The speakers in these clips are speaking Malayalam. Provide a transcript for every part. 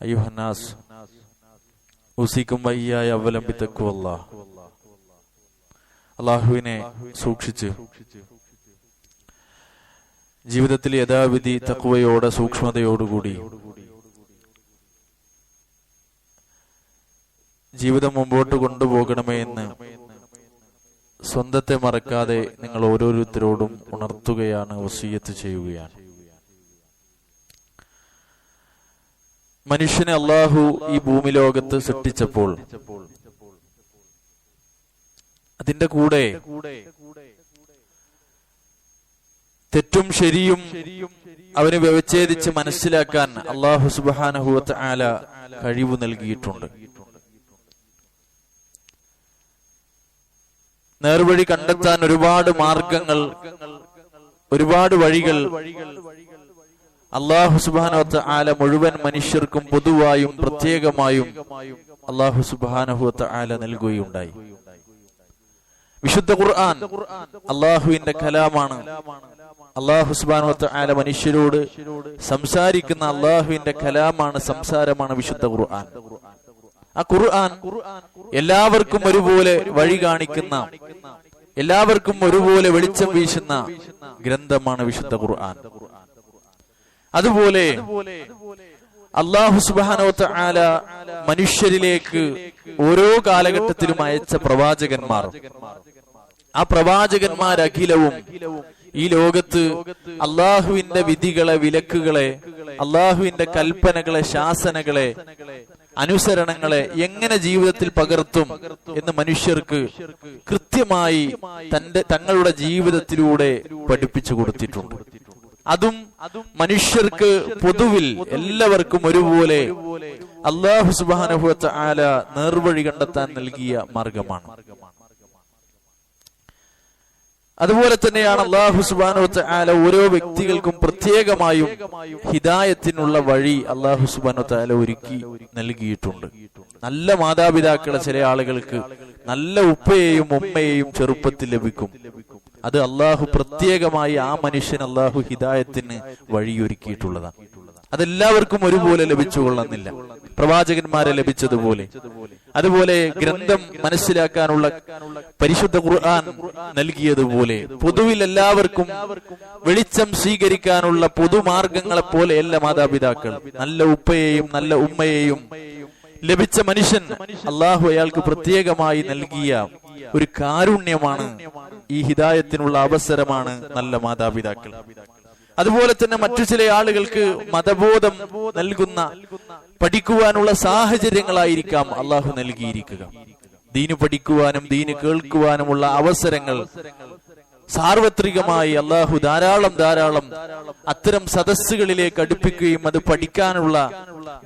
അയ്യുഹന്നാസ് ഉസീക്കും വയ്യായ അവലംബിത്തക്കുവല്ലാഹ്. അള്ളാഹുവിനെ സൂക്ഷിച്ച് ജീവിതത്തിൽ യഥാവിധി തഖ്വയോടെ സൂക്ഷ്മതയോടുകൂടി ജീവിതം മുമ്പോട്ട് കൊണ്ടുപോകണമേ എന്ന് സ്വന്തത്തെ മറക്കാതെ നിങ്ങൾ ഓരോരുത്തരോടും ഉണർത്തുകയാണ്, വസിയ്യത്ത് ചെയ്യുകയാണ്. മനുഷ്യനെ അള്ളാഹു ഈ ഭൂമി ലോകത്ത് സൃഷ്ടിച്ചപ്പോൾ അതിന്റെ കൂടെ തെറ്റും ശരിയും അവന് വ്യവച്ഛേദിച്ച് മനസ്സിലാക്കാൻ അള്ളാഹു സുബ്ഹാനഹു വ തആല കഴിവ് നൽകിയിട്ടുണ്ട്. നേർവഴി കണ്ടെത്താൻ ഒരുപാട് മാർഗങ്ങൾ, ഒരുപാട് വഴികൾ അല്ലാഹു സുബ്ഹാനഹു വ തആല മുഴുവൻ മനുഷ്യർക്കും പൊതുവായും പ്രത്യേകമായും അല്ലാഹു സുബ്ഹാനഹു വ തആല നൽകുകയുണ്ടായി. വിശുദ്ധ ഖുർആൻ അല്ലാഹുവിന്റെ കലാമാണ്. അല്ലാഹു സുബ്ഹാനഹു വ തആല മനുഷ്യരോട് സംസാരിക്കുന്ന അല്ലാഹുവിന്റെ കലാമാണ്, സംസാരമാണ് വിശുദ്ധ ഖുർആൻ. ആ ഖുർആൻ എല്ലാവർക്കും ഒരുപോലെ വഴി കാണിക്കുന്ന, എല്ലാവർക്കും ഒരുപോലെ വെളിച്ചം വീശുന്ന ഗ്രന്ഥമാണ് വിശുദ്ധ ഖുർആൻ. അതുപോലെ അല്ലാഹു സുബ്ഹാനഹു വ തആല മനുഷ്യരിലേക്ക് ഓരോ കാലഘട്ടത്തിലും അയച്ച പ്രവാചകന്മാർ, ആ പ്രവാചകന്മാരഖിലവും ഈ ലോകത്ത് അല്ലാഹുവിന്റെ വിധികളെ, വിലക്കുകളെ, അല്ലാഹുവിന്റെ കൽപ്പനകളെ, ശാസനകളെ, അനുസരണങ്ങളെ എങ്ങനെ ജീവിതത്തിൽ പകർത്തും എന്ന് മനുഷ്യർക്ക് കൃത്യമായി തങ്ങളുടെ ജീവിതത്തിലൂടെ പഠിപ്പിച്ചു കൊടുത്തിട്ടുണ്ട്. അതും മനുഷ്യർക്ക് പൊതുവിൽ എല്ലാവർക്കും ഒരുപോലെ അല്ലാഹു സുബ്ഹാനഹു വ തആല നേർവഴി കണ്ടെത്താൻ നൽകിയ മാർഗമാണ്. അതുപോലെ തന്നെയാണ് അല്ലാഹു സുബ്ഹാനഹു വ തആല ഓരോ വ്യക്തികൾക്കും പ്രത്യേകമായും ഹിദായത്തിനുള്ള വഴി അല്ലാഹു സുബ്ഹാനഹു വ തആല ഒരുക്കി നൽകിയിട്ടുണ്ട്. നല്ല മാതാപിതാക്കളെ ചില ആളുകൾക്ക് നല്ല ഉപ്പയെയും ഉമ്മയെയും ചെറുപ്പത്തിൽ ലഭിക്കും. അത് അല്ലാഹു പ്രത്യേകമായി ആ മനുഷ്യൻ അല്ലാഹു ഹിദായത്തിന് വഴിയൊരുക്കിയിട്ടുള്ളതാണ്. അതെല്ലാവർക്കും ഒരുപോലെ ലഭിച്ചുകൊള്ളുന്നില്ല, പ്രവാചകന്മാരെ ലഭിച്ചതുപോലെ. അതുപോലെ ഗ്രന്ഥം മനസ്സിലാക്കാനുള്ള പരിശുദ്ധ ഖുർആൻ നൽകിയതുപോലെ പൊതുവിൽ എല്ലാവർക്കും വെളിച്ചം സ്വീകരിക്കാനുള്ള പൊതുമാർഗങ്ങളെ പോലെയല്ല മാതാപിതാക്കൾ. നല്ല ഉപ്പയെയും നല്ല ഉമ്മയെയും ലഭിച്ച മനുഷ്യൻ അല്ലാഹു അയാൾക്ക് പ്രത്യേകമായി നൽകിയ ഒരു കാരുണ്യമാണ്, ഈ ഹിദായത്തിനുള്ള അവസരമാണ് നല്ല മാതാപിതാക്കൾ. അതുപോലെ തന്നെ മറ്റു ചില ആളുകൾക്ക് മതബോധം നൽകുന്ന, പഠിക്കുവാനുള്ള സാഹചര്യങ്ങളായിരിക്കാം അള്ളാഹു നൽകിയിരിക്കുക. ദീന് പഠിക്കുവാനും ദീന് കേൾക്കുവാനുമുള്ള അവസരങ്ങൾ സാർവത്രികമായി അള്ളാഹു ധാരാളം അത്തരം സദസ്സുകളിലേക്ക് അടുപ്പിക്കുകയും അത് പഠിക്കാനുള്ള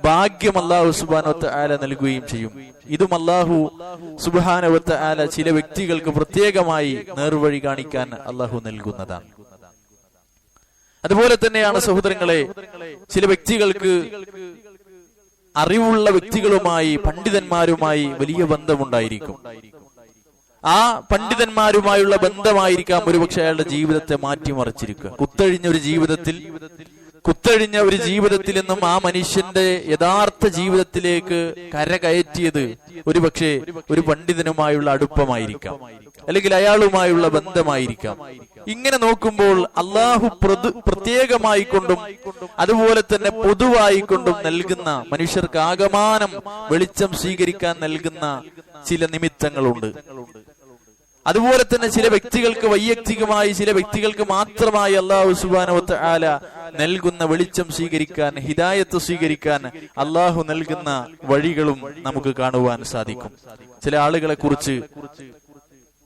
ഭാഗ്യം അല്ലാഹു സുബ്ഹാനഹു വ തആല നൽകുകയും ചെയ്യും. ഇതും അല്ലാഹു സുബ്ഹാനഹു വ തആല ചില വ്യക്തികൾക്ക് പ്രത്യേകമായി നേർവഴി കാണിക്കാൻ അല്ലാഹു നൽകുന്നതാണ്. അതുപോലെ തന്നെയാണ് സഹോദരങ്ങളെ, ചില വ്യക്തികൾക്ക് അറിവുള്ള വ്യക്തികളുമായി, പണ്ഡിതന്മാരുമായി വലിയ ബന്ധമുണ്ടായിരിക്കും. ആ പണ്ഡിതന്മാരുമായുള്ള ബന്ധമായിരിക്കാം ഒരുപക്ഷെ അയാളുടെ ജീവിതത്തെ മാറ്റിമറിച്ചിരിക്കുക. കുത്തഴിഞ്ഞ ഒരു ജീവിതത്തിൽ നിന്നും ആ മനുഷ്യന്റെ യഥാർത്ഥ ജീവിതത്തിലേക്ക് കരകയറ്റിയത് ഒരുപക്ഷെ ഒരു പണ്ഡിതനുമായുള്ള അടുപ്പമായിരിക്കാം, അല്ലെങ്കിൽ അയാളുമായുള്ള ബന്ധമായിരിക്കാം. ഇങ്ങനെ നോക്കുമ്പോൾ അല്ലാഹു പ്രത്യേകമായി കൊണ്ടും അതുപോലെ തന്നെ പൊതുവായിക്കൊണ്ടും നൽകുന്ന, മനുഷ്യർക്ക് ആകമാനം വെളിച്ചം സ്വീകരിക്കാൻ നൽകുന്ന ചില നിമിത്തങ്ങളുണ്ട്. അതുപോലെ തന്നെ ചില വ്യക്തികൾക്ക് വൈയക്തികമായി, ചില വ്യക്തികൾക്ക് മാത്രമായി അല്ലാഹു സുബ്ഹാനഹു വ തആല നൽകുന്ന വെളിച്ചം സ്വീകരിക്കാൻ, ഹിദായത്ത് സ്വീകരിക്കാൻ അല്ലാഹു നൽകുന്ന വഴികളും നമുക്ക് കാണുവാൻ സാധിക്കും. ചില ആളുകളെ കുറിച്ച്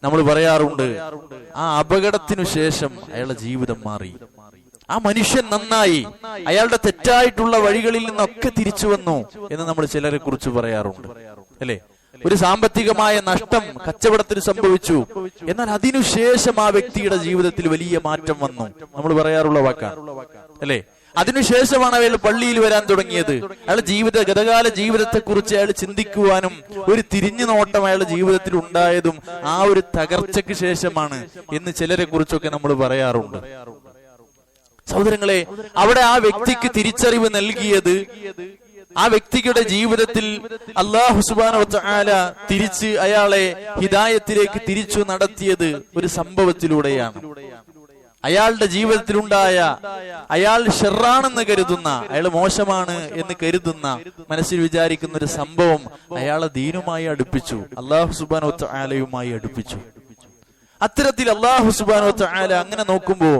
നമ്മൾ പറയാറുണ്ട്, ആ അപകടത്തിനു ശേഷം അയാളുടെ ജീവിതം മാറി, ആ മനുഷ്യൻ നന്നായി, അയാളുടെ തെറ്റായിട്ടുള്ള വഴികളിൽ നിന്നൊക്കെ തിരിച്ചു വന്നു എന്ന് നമ്മൾ ചിലരെ കുറിച്ച് പറയാറുണ്ട്, അല്ലെ? ഒരു സാമ്പത്തികമായ നഷ്ടം കച്ചവടത്തിന് സംഭവിച്ചു, എന്നാൽ അതിനുശേഷം ആ വ്യക്തിയുടെ ജീവിതത്തിൽ വലിയ മാറ്റം വന്നു. നമ്മൾ പറയാറുള്ള വാക്കാണ്, അല്ലെ? അതിനുശേഷമാണ് അയാൾ പള്ളിയിൽ വരാൻ തുടങ്ങിയത്. അയാളുടെ ഗതകാല ജീവിതത്തെ കുറിച്ച് അയാൾ ചിന്തിക്കുവാനും ഒരു തിരിഞ്ഞു നോട്ടം അയാളുടെ ജീവിതത്തിൽ ഉണ്ടായതും ആ ഒരു തകർച്ചയ്ക്ക് ശേഷമാണ് എന്ന് ചിലരെ കുറിച്ചൊക്കെ നമ്മൾ പറയാറുണ്ട്. സഹോദരങ്ങളെ, അവിടെ ആ വ്യക്തിക്ക് തിരിച്ചറിവ് നൽകിയത് ആ വ്യക്തിയുടെ ജീവിതത്തിൽ അല്ലാഹു സുബ്ഹാനഹു വ തആല തിരിച്ച് അയാളെ ഹിദായത്തിലേക്ക് തിരിച്ചു നടത്തിയത് ഒരു സംഭവത്തിലൂടെയാണ്. അയാളുടെ ജീവിതത്തിലുണ്ടായ അയാൾ ഷെറാണെന്ന് കരുതുന്ന, അയാൾ മോശമാണ് എന്ന് കരുതുന്ന, മനസ്സിൽ വിചാരിക്കുന്ന ഒരു സംഭവം അയാളെ ദീനുമായി അടുപ്പിച്ചു, അല്ലാഹു സുബ്ഹാനഹു വ തആലയുമായി അടുപ്പിച്ചു. അത്തരത്തിൽ അല്ലാഹു സുബ്ഹാനഹു വ തആല അങ്ങനെ നോക്കുമ്പോ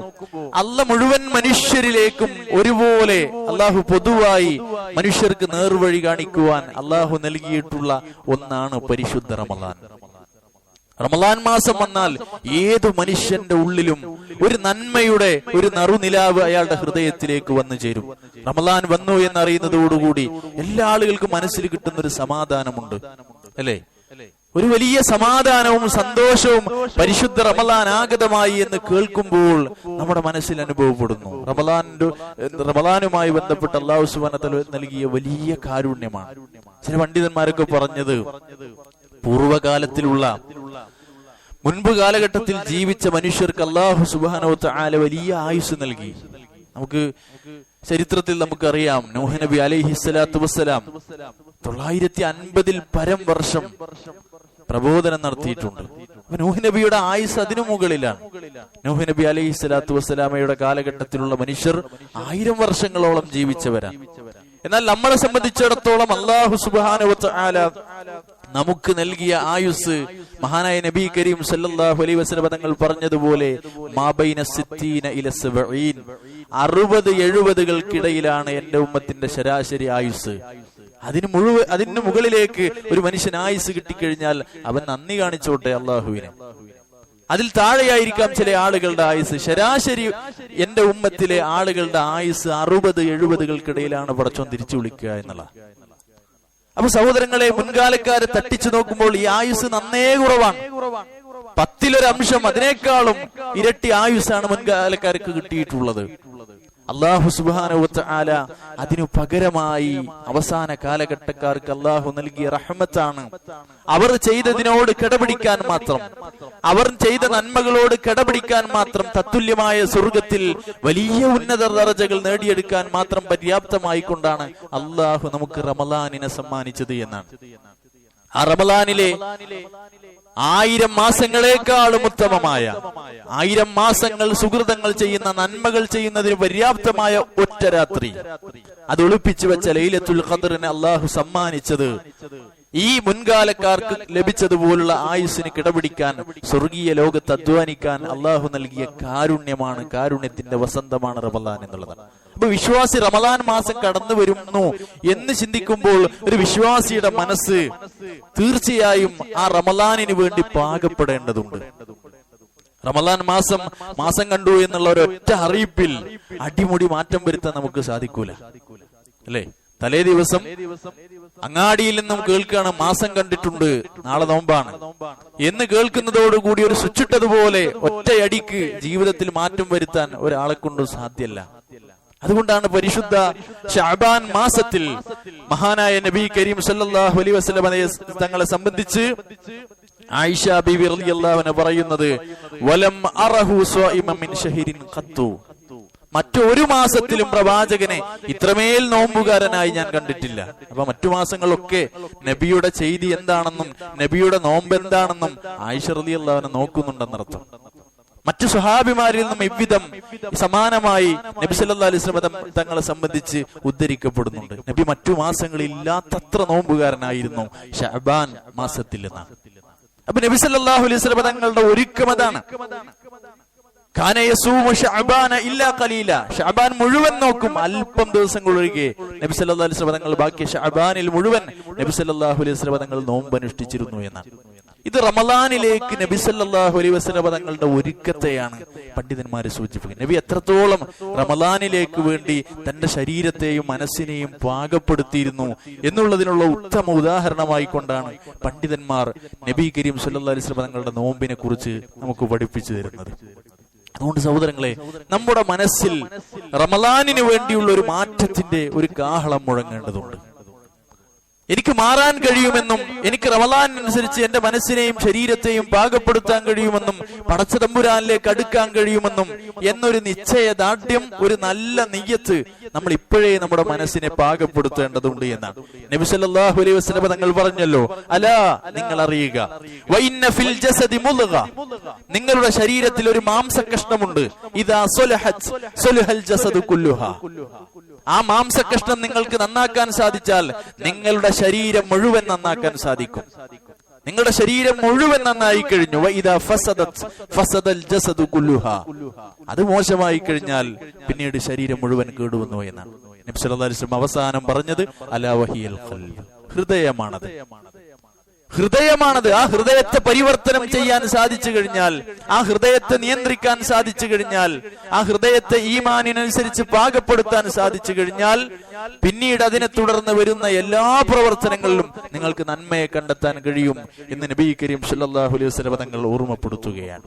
അല്ലാഹ് മുഴുവൻ മനുഷ്യരിലേക്കും ഒരുപോലെ അല്ലാഹു പൊതുവായി മനുഷ്യർക്ക് നേർവഴി കാണിക്കുവാൻ അല്ലാഹു നൽകിയിട്ടുള്ള ഒന്നാണ് പരിശുദ്ധ റമളാൻ. റമളാൻ മാസം വന്നാൽ ഏതു മനുഷ്യന്റെ ഉള്ളിലും ഒരു നന്മയുടെ ഒരു നറുനിലാവ് അയാളുടെ ഹൃദയത്തിലേക്ക് വന്നു ചേരും. റമളാൻ വന്നു എന്നറിയുന്നതോടുകൂടി എല്ലാ ആളുകൾക്കും മനസ്സിൽ കിട്ടുന്ന ഒരു സമാധാനമുണ്ട്, അല്ലേ? ഒരു വലിയ സമാധാനവും സന്തോഷവും പരിശുദ്ധ റമളാൻ ആഗതമായി എന്ന് കേൾക്കുമ്പോൾ നമ്മുടെ മനസ്സിൽ അനുഭവപ്പെടുന്നു. റമളാനുമായി ബന്ധപ്പെട്ട് അല്ലാഹു സുബ്ഹാനഹു വ തആല നൽകിയ വലിയ കാരുണ്യമാണ്. ചില പണ്ഡിതന്മാരൊക്കെ പറഞ്ഞത്, പൂർവ്വകാലത്തിലുള്ള മുൻപ് കാലഘട്ടത്തിൽ ജീവിച്ച മനുഷ്യർക്ക് അല്ലാഹു സുബ്ഹാനഹു വ തആല വലിയ ആയുസ് നൽകി. നമുക്ക് ചരിത്രത്തിൽ നമുക്കറിയാം, നൂഹ് നബി അലൈഹിസ്സലാത്തു വസ്സലാം 950 പരം വർഷം പ്രബോധനം നടത്തിയിട്ടുണ്ട്. നൂഹ് നബിയുടെ ആയുസ് അതിനു മുകളിലാണ്. നൂഹ് നബി അലൈഹിസ്സലാത്തു വസ്സലാമയുടെ കാലഘട്ടത്തിലുള്ള മനുഷ്യർ 1000 വർഷങ്ങളോളം ജീവിച്ചവരാണ്. എന്നാൽ നമ്മളെ സംബന്ധിച്ചിടത്തോളം അല്ലാഹു സുബ്ഹാനഹു വ തആല നമുക്ക് നൽകിയ ആയുസ് മഹാനായ നബി കരീം സല്ലല്ലാഹു അലൈഹി വസല്ലം തങ്ങൾ പറഞ്ഞതുപോലെ മാബൈന 60 ഇല 70, 60-70കൾക്കിടയിലാണ് എന്റെ ഉമ്മത്തിന്റെ ശരാശരി ആയുസ്. അതിന് മുകളിലേക്ക് ഒരു മനുഷ്യൻ ആയുസ് കിട്ടിക്കഴിഞ്ഞാൽ അവൻ നന്ദി കാണിച്ചോട്ടെ അള്ളാഹുവിനെ. അതിൽ താഴെയായിരിക്കാം ചില ആളുകളുടെ ആയുസ്. ശരാശരി എന്റെ ഉമ്മത്തിലെ ആളുകളുടെ ആയുസ് 60-70കൾക്കിടയിലാണ് പടച്ചോൻ തിരിച്ചു വിളിക്കുക എന്നുള്ള. അപ്പൊ സഹോദരങ്ങളെ, മുൻകാലക്കാരെ തട്ടിച്ചു നോക്കുമ്പോൾ ഈ ആയുസ് നന്നേ കുറവാണ്. 10-1 അംശം, അതിനേക്കാളും ഇരട്ടി ആയുസാണ് മുൻകാലക്കാർക്ക് കിട്ടിയിട്ടുള്ളത്. അല്ലാഹു സുബ്ഹാനഹു വ തആല അതിനു പകരമായി അവസാന കാലഘട്ടക്കാർക്ക് അല്ലാഹു നൽകിയ റഹ്മത്താണ്. അവർ ചെയ്തതിനോട് കിടപിടിക്കാൻ മാത്രം, അവർ ചെയ്ത നന്മകളോട് കിടപിടിക്കാൻ മാത്രം, തത്തുല്യമായ സ്വർഗത്തിൽ വലിയ ഉന്നത ദറജകൾ നേടിയെടുക്കാൻ മാത്രം പര്യാപ്തമായി കൊണ്ടാണ് അല്ലാഹു നമുക്ക് റമളാനിനെ സമ്മാനിച്ചത് എന്നാണ്. ആ റമളാനിലെ 1000 മാസങ്ങളെക്കാളും ഉത്തമമായ, 1000 മാസങ്ങൾ സുഹൃതങ്ങൾ ചെയ്യുന്ന, നന്മകൾ ചെയ്യുന്നതിന് പര്യാപ്തമായ ഒറ്റ രാത്രി, അത് ഒളിപ്പിച്ചു വെച്ച ലൈലത്തുൽ ഖദ്റിനെ അല്ലാഹു സമ്മാനിച്ചത് ഈ മുൻകാലക്കാർക്ക് ലഭിച്ചതുപോലുള്ള ആയുസ്സിന് കിടപിടിക്കാൻ, സ്വർഗീയ ലോകത്ത് അധ്വാനിക്കാൻ അല്ലാഹു നൽകിയ കാരുണ്യമാണ്, കാരുണ്യത്തിന്റെ വസന്തമാണ് റമളാൻ എന്നുള്ളതാണ്. അപ്പൊ വിശ്വാസി റമളാൻ മാസം കടന്നു വരുന്നു എന്ന് ചിന്തിക്കുമ്പോൾ ഒരു വിശ്വാസിയുടെ മനസ്സ് തീർച്ചയായും ആ റമളാനിന് വേണ്ടി പാകപ്പെടേണ്ടതുണ്ട്. റമളാൻ മാസം കണ്ടു എന്നുള്ള ഒരൊറ്റ അറിയിപ്പിൽ അടിമുടി മാറ്റം വരുത്താൻ നമുക്ക് സാധിക്കൂല, അല്ലേ? തലേ ദിവസം അങ്ങാടിയിൽ നിന്നും കേൾക്കുകയാണ്, മാസം കണ്ടിട്ടുണ്ട്, നാളെ നോമ്പാണ് എന്ന് കേൾക്കുന്നതോടുകൂടി ഒരു സ്വിച്ചിട്ടതുപോലെ ഒറ്റയടിക്ക് ജീവിതത്തിൽ മാറ്റം വരുത്താൻ ഒരാളെ കൊണ്ടും സാധ്യമല്ല. അതുകൊണ്ടാണ് പരിശുദ്ധ ശഅബാൻ മാസത്തിൽ മഹാനായ നബി കരീം സല്ലല്ലാഹു അലൈഹി വസല്ലം തങ്ങളെ സംബന്ധിച്ച് ആയിഷ ബീവി റളിയല്ലാഹു അൻഹ പറയുന്നത്, വലം അറഹു സ്വഇമൻ മിൻ ശഹരിൻ ഖത്തു, മറ്റൊരു മാസത്തിലും പ്രവാചകനെ ഇത്രമേൽ നോമ്പുകാരനായി ഞാൻ കണ്ടിട്ടില്ല. അപ്പൊ മറ്റു മാസങ്ങളൊക്കെ നബിയുടെ ചെയ്തി എന്താണെന്നും നബിയുടെ നോമ്പ് എന്താണെന്നും ആയിഷ റളിയല്ലാഹു അൻഹ നോക്കുന്നുണ്ടെന്നർത്ഥം. മറ്റു സ്വഹാബിമാരിൽ നിന്നും ഇவ்விதം സമാനമായി നബി സല്ലല്ലാഹു അലൈഹി വസല്ലം തങ്ങളെ സംബന്ധിച്ച് ഉദ്ധരിക്കപ്പെടുന്നുണ്ട്. നബി മറ്റു മാസങ്ങളിൽ ഇല്ലാത്തത്ര നോമ്പുകാരനായിരുന്നു ശഅബാൻ മാസത്തിൽ എന്നാണ്. അപ്പൊ നബി സല്ലല്ലാഹു അലൈഹി വസല്ലം തങ്ങളുടെ ഒരുക്കം അതാണ്. കാന യസൂമു ശഅബാന ഇല്ലാ ഖലീല, ശഅബാൻ മുഴുവൻ നോക്കും, അല്പം ദിവസങ്ങൾ ഒഴികെ നബി സല്ലല്ലാഹു അലൈഹി വസല്ലം തങ്ങൾ ബാക്കി ശഅബാനിൽ മുഴുവൻ നബി സല്ലല്ലാഹു അലൈഹി വസല്ലം തങ്ങൾ നോമ്പ് അനുഷ്ഠിച്ചിരുന്നു എന്നാണ്. ഇത് റമളാനിലേക്ക് നബി സല്ലല്ലാഹു അലൈഹി വസല്ലം തങ്ങളുടെ ഒരുക്കത്തെയാണ് പണ്ഡിതന്മാരെ സൂചിപ്പിക്കുന്നത്. നബി എത്രത്തോളം റമളാനിലേക്ക് വേണ്ടി തന്റെ ശരീരത്തെയും മനസ്സിനെയും പാകപ്പെടുത്തിയിരുന്നു എന്നുള്ളതിനുള്ള ഉത്തമ ഉദാഹരണമായി കൊണ്ടാണ് പണ്ഡിതന്മാർ നബി കരീം സല്ലല്ലാഹു അലൈഹി വസല്ലം തങ്ങളുടെ നോമ്പിനെ കുറിച്ച് നമുക്ക് പഠിപ്പിച്ചു തരുന്നത്. അതുകൊണ്ട് സഹോദരങ്ങളെ, നമ്മുടെ മനസ്സിൽ റമളാനിന് വേണ്ടിയുള്ള ഒരു മാറ്റത്തിന്റെ ഒരു കാഹളം മുഴങ്ങേണ്ടതുണ്ട്. എനിക്ക് മാറാൻ കഴിയുമെന്നും എനിക്ക് റമളാനനുസരിച്ച് എന്റെ മനസ്സിനെയും ശരീരത്തെയും പാകപ്പെടുത്താൻ കഴിയുമെന്നും പടച്ച തമ്പുരാനിലേക്ക് അടുക്കാൻ കഴിയുമെന്നും എന്നൊരു നിശ്ചയദാർഢ്യം, ഒരു നല്ല നിയ്യത്ത് നമ്മൾ ഇപ്പോഴേ നമ്മുടെ മനസ്സിനെ പാകപ്പെടുത്തേണ്ടതുണ്ട് എന്നാണ് നബി സല്ലല്ലാഹു അലൈഹി വസല്ലം തങ്ങൾ പറഞ്ഞല്ലോ, അലാ നിങ്ങൾ അറിയുക, വഇന്ന ഫിൽ ജസദി മുദ്ഗ, നിങ്ങളുടെ ശരീരത്തിൽ ഒരു മാംസകഷ്ണമുണ്ട്, ഇദാ സ്വലഹത് സ്വലഹൽ ജസദു കുല്ലുഹാ, ആ മാംസകഷ്ണം നിങ്ങൾക്ക് നന്നാക്കാൻ സാധിച്ചാൽ നിങ്ങളുടെ ശരീരം മുഴുവൻ നന്നാക്കാൻ സാധിക്കും. നിങ്ങളുടെ ശരീരം മുഴുവൻ നന്നായി കഴിഞ്ഞു, വഇദാ ഫസദത് ഫസദൽ ജസദു കുല്ലുഹാ, അത് മോശമായി കഴിഞ്ഞാൽ പിന്നീട് ശരീരം മുഴുവൻ കേടുവന്നു എന്നാണ് നബി സല്ലല്ലാഹു അലൈഹി വസല്ലം അവസാനം പറഞ്ഞത്. അലാ വഹിയൽ ഖൽബ്, ഹൃദയമാണത്. ഹൃദയമാണത്. ആ ഹൃദയത്തെ പരിവർത്തനം ചെയ്യാൻ സാധിച്ചു കഴിഞ്ഞാൽ, ആ ഹൃദയത്തെ നിയന്ത്രിക്കാൻ സാധിച്ചു കഴിഞ്ഞാൽ, ആ ഹൃദയത്തെ ഈമാനിനനുസരിച്ച് പാകപ്പെടുത്താൻ സാധിച്ചു കഴിഞ്ഞാൽ പിന്നീട് അതിനെ തുടർന്ന് വരുന്ന എല്ലാ പ്രവർത്തനങ്ങളിലും നിങ്ങൾക്ക് നന്മയെ കണ്ടെത്താൻ കഴിയും എന്ന് നബി കരീം സല്ലല്ലാഹു അലൈഹി വസല്ലം തങ്ങൾ ഓർമ്മപ്പെടുത്തുകയാണ്.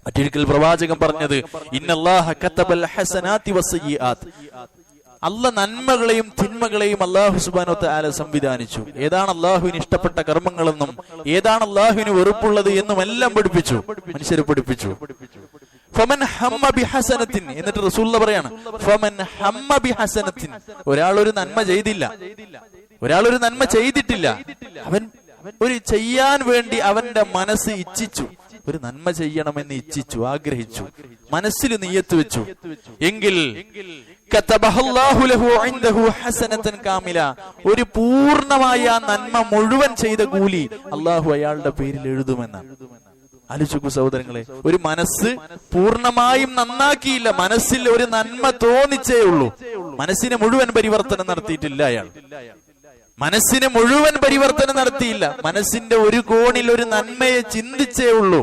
മറ്റൊരിക്കൽ പ്രവാചകൻ പറഞ്ഞത്, ഇന്നല്ലാഹ കതബൽ ഹസനാതി വസ്സയ്യിആത്ത്, അല്ലാഹ് നന്മകളെയും തിന്മകളെയും അല്ലാഹു സുബ്ഹാനഹു വ തആല സംവിധാനിച്ചു. ഏതാണ് അല്ലാഹുവിന് ഇഷ്ടപ്പെട്ട കർമ്മങ്ങളെന്നും ഏതാണ് അല്ലാഹുവിന് വെറുപ്പുള്ളത് എന്നും എല്ലാം പഠിപ്പിച്ചു, മനുഷ്യരെ പഠിപ്പിച്ചു. ഫമൻ ഹമ്മ ബിഹസനത്തിൻ, എന്നിട്ട് റസൂലുള്ളാഹി പറയാണ്, ഫമൻ ഹമ്മ ബിഹസനത്തിൻ, ഒരാൾ ഒരു നന്മ ചെയ്തില്ല, ഒരാൾ ഒരു നന്മ ചെയ്തിട്ടില്ല, അവൻ ഒരു ചെയ്യാൻ വേണ്ടി അവന്റെ മനസ്സ് ഇച്ഛിച്ചു, ഒരു നന്മ ചെയ്യണമെന്ന് ഇച്ഛിച്ചു, ആഗ്രഹിച്ചു, മനസ്സിൽ നിയ്യത്ത് വെച്ചു, എങ്കിൽ ഒരു പൂർണ്ണമായ നന്മ മുഴുവൻ ചെയ്ത കൂലി അള്ളാഹു അയാളുടെ പേരിൽ എഴുതുമെന്നാണ്. ആലോചിക്കൂ സഹോദരങ്ങളെ, ഒരു മനസ്സ് പൂർണ്ണമായും നന്നാക്കിയില്ല, മനസ്സിൽ ഒരു നന്മ തോന്നിച്ചേ ഉള്ളൂ, മനസ്സിനെ മുഴുവൻ പരിവർത്തനം നടത്തിയിട്ടില്ല അയാൾ, മനസ്സിനെ മുഴുവൻ പരിവർത്തനം നടത്തിയില്ല, മനസ്സിന്റെ ഒരു കോണിൽ ഒരു നന്മയെ ചിന്തിച്ചേ ഉള്ളൂ.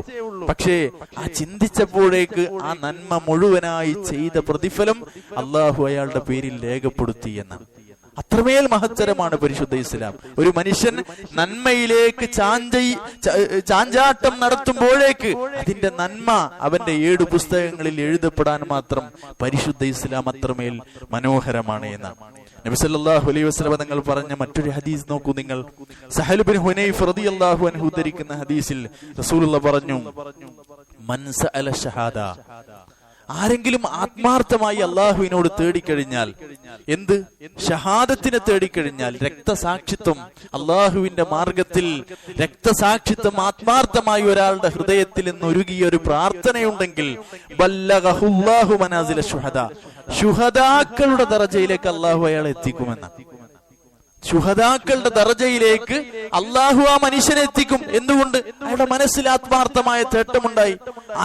പക്ഷേ ആ ചിന്തിച്ചപ്പോഴേക്ക് ആ നന്മ മുഴുവനായി ചെയ്ത പ്രതിഫലം അള്ളാഹു അയാളുടെ പേരിൽ രേഖപ്പെടുത്തി എന്നാണ്. അത്രമേൽ മഹത്തരമാണ് പരിശുദ്ധ ഇസ്ലാം. ഒരു മനുഷ്യൻ നന്മയിലേക്ക് ചാഞ്ചാട്ടം നടത്തുമ്പോഴേക്ക് അതിന്റെ നന്മ അവന്റെ 7 പുസ്തകങ്ങളിൽ എഴുതപ്പെടാൻ മാത്രം പരിശുദ്ധ ഇസ്ലാം അത്രമേൽ മനോഹരമാണ് എന്നാണ് നബി സല്ലല്ലാഹു അലൈഹി വസല്ലം തങ്ങൾ പറഞ്ഞ മറ്റൊരു ഹദീസ് നോക്കൂ നിങ്ങൾ. സഹൽ ബിൻ ഹുനൈഫ് റളിയല്ലാഹു അൻഹു ഉദ്ധരിക്കുന്ന ഹദീസിൽ റസൂലുള്ളാഹി പറഞ്ഞു, മൻ സഅല ഷഹാദ, ആരെങ്കിലും ആത്മാർത്ഥമായി അള്ളാഹുവിനോട് തേടിക്കഴിഞ്ഞാൽ, എന്ത് ഷഹാദത്തിനെ തേടിക്കഴിഞ്ഞാൽ, രക്തസാക്ഷിത്വം, അള്ളാഹുവിന്റെ മാർഗത്തിൽ രക്തസാക്ഷിത്വം ആത്മാർത്ഥമായി ഒരാളുടെ ഹൃദയത്തിൽ നിന്ന് ഒരുകിയ ഒരു പ്രാർത്ഥനയുണ്ടെങ്കിൽ ബല്ലഗഹുല്ലാഹു മനാസില ശുഹദാ, ശുഹദാക്കളുടെ ദറജയിലേക്ക് അള്ളാഹു അയാളെ എത്തിക്കുമെന്ന്. ശുഹദാക്കളുടെ ദറജയിലേക്ക് അള്ളാഹു ആ മനുഷ്യനെ എത്തിക്കും. എന്തുകൊണ്ട്? അയാളുടെ മനസ്സിൽ ആത്മാർത്ഥമായ തേട്ടമുണ്ടായി,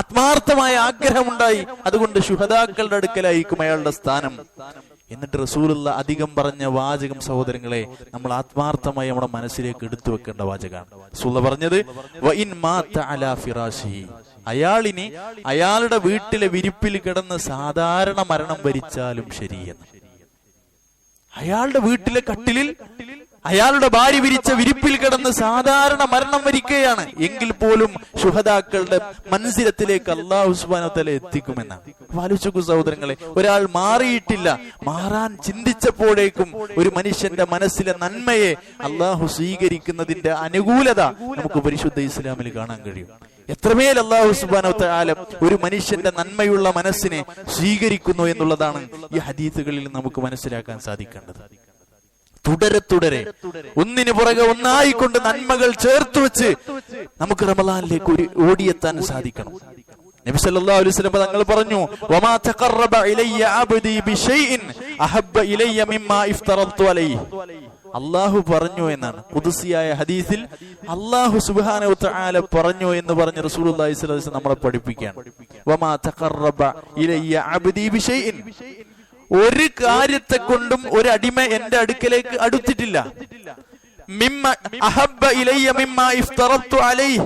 ആത്മാർത്ഥമായ ആഗ്രഹമുണ്ടായി, അതുകൊണ്ട് ശുഹദാക്കളുടെ അടുക്കലായിരിക്കും അയാളുടെ സ്ഥാനം. എന്നിട്ട് റസൂലുള്ളാഹി അധികം പറഞ്ഞ വാചകം സഹോദരങ്ങളെ, നമ്മൾ ആത്മാർത്ഥമായി നമ്മുടെ മനസ്സിലേക്ക് എടുത്തു വെക്കേണ്ട വാചകമാണ്. റസൂലുള്ളാഹി പറഞ്ഞത്, വഇൻ മാത അലാ ഫിറാശിഹി, അയാളിനി അയാളുടെ വീട്ടിലെ വിരിപ്പിൽ കിടന്ന് സാധാരണ മരണം വരിച്ചാലും ശരിയെന്ന്. അയാളുടെ വീട്ടിലെ കട്ടിലിൽ അയാളുടെ ഭാര്യ വിരിച്ച വിരിപ്പിൽ കിടന്ന് സാധാരണ മരണം വരിക്കുകയാണ് എങ്കിൽ പോലും ശുഹദാക്കളുടെ മൻസിലത്തിലേക്ക് അല്ലാഹു സുബ്ഹാനഹു വ തആല എത്തിക്കുമെന്നാണ്. ആലോചിക്കൂ സഹോദരങ്ങളെ, ഒരാൾ മാറിയിട്ടില്ല, മാറാൻ ചിന്തിച്ചപ്പോഴേക്കും ഒരു മനുഷ്യന്റെ മനസ്സിലെ നന്മയെ അല്ലാഹു സ്വീകരിക്കുന്നതിന്റെ അനുകൂലത നമുക്ക് പരിശുദ്ധ ഇസ്ലാമിൽ കാണാൻ കഴിയും. എത്രമേൽ അല്ലാഹു സുബ്ഹാനഹു വ തആല ഒരു മനുഷ്യന്റെ നന്മയുള്ള മനസ്സിനെ സ്വീകരിക്കുന്നു എന്നുള്ളതാണ് ഈ ഹദീസുകളിൽ നമുക്ക് മനസ്സിലാക്കാൻ സാധിക്കേണ്ടത്. തുടരെ തുടരെ ഒന്നിനു പുറകെ ഒന്നായിക്കൊണ്ട് നന്മകൾ ചേർത്ത് വെച്ച് നമുക്ക് റമളാനിലേക്ക് ഓടിയെത്താൻ സാധിക്കണം. നബി സല്ലല്ലാഹു അലൈഹി വസല്ലം തങ്ങൾ പറഞ്ഞു, വമാ തഖറബ ഇലയ്യ അബ്ദി ബിശൈഇൻ അഹബ്ബ ഇലയ്യ മിമ്മാ ഇഫ്തറത്തു അലൈഹി. അല്ലാഹു പറഞ്ഞു എന്നാണ് ഖുദ്സിയായ ഹദീസിൽ അല്ലാഹു സുബ്ഹാനഹു വ തആല പറഞ്ഞു എന്ന് പറഞ്ഞ് റസൂലുള്ളാഹി സ്വല്ലല്ലാഹു അലൈഹി വസല്ലം നമ്മളെ പഠിപ്പിക്കുകയാണ്. വമാ തഖറബ ഇലയ്യ അബ്ദി ബിശൈഇൻ, ഒരു കാര്യത്തെ കൊണ്ടും ഒരു അടിമ എന്റെ അടുക്കലേക്ക് അടുത്തിട്ടില്ല. മിമ്മ അഹബ്ബ ഇലയ്യ മിമ്മാ ഇഫ്തറത്തു അലൈഹി,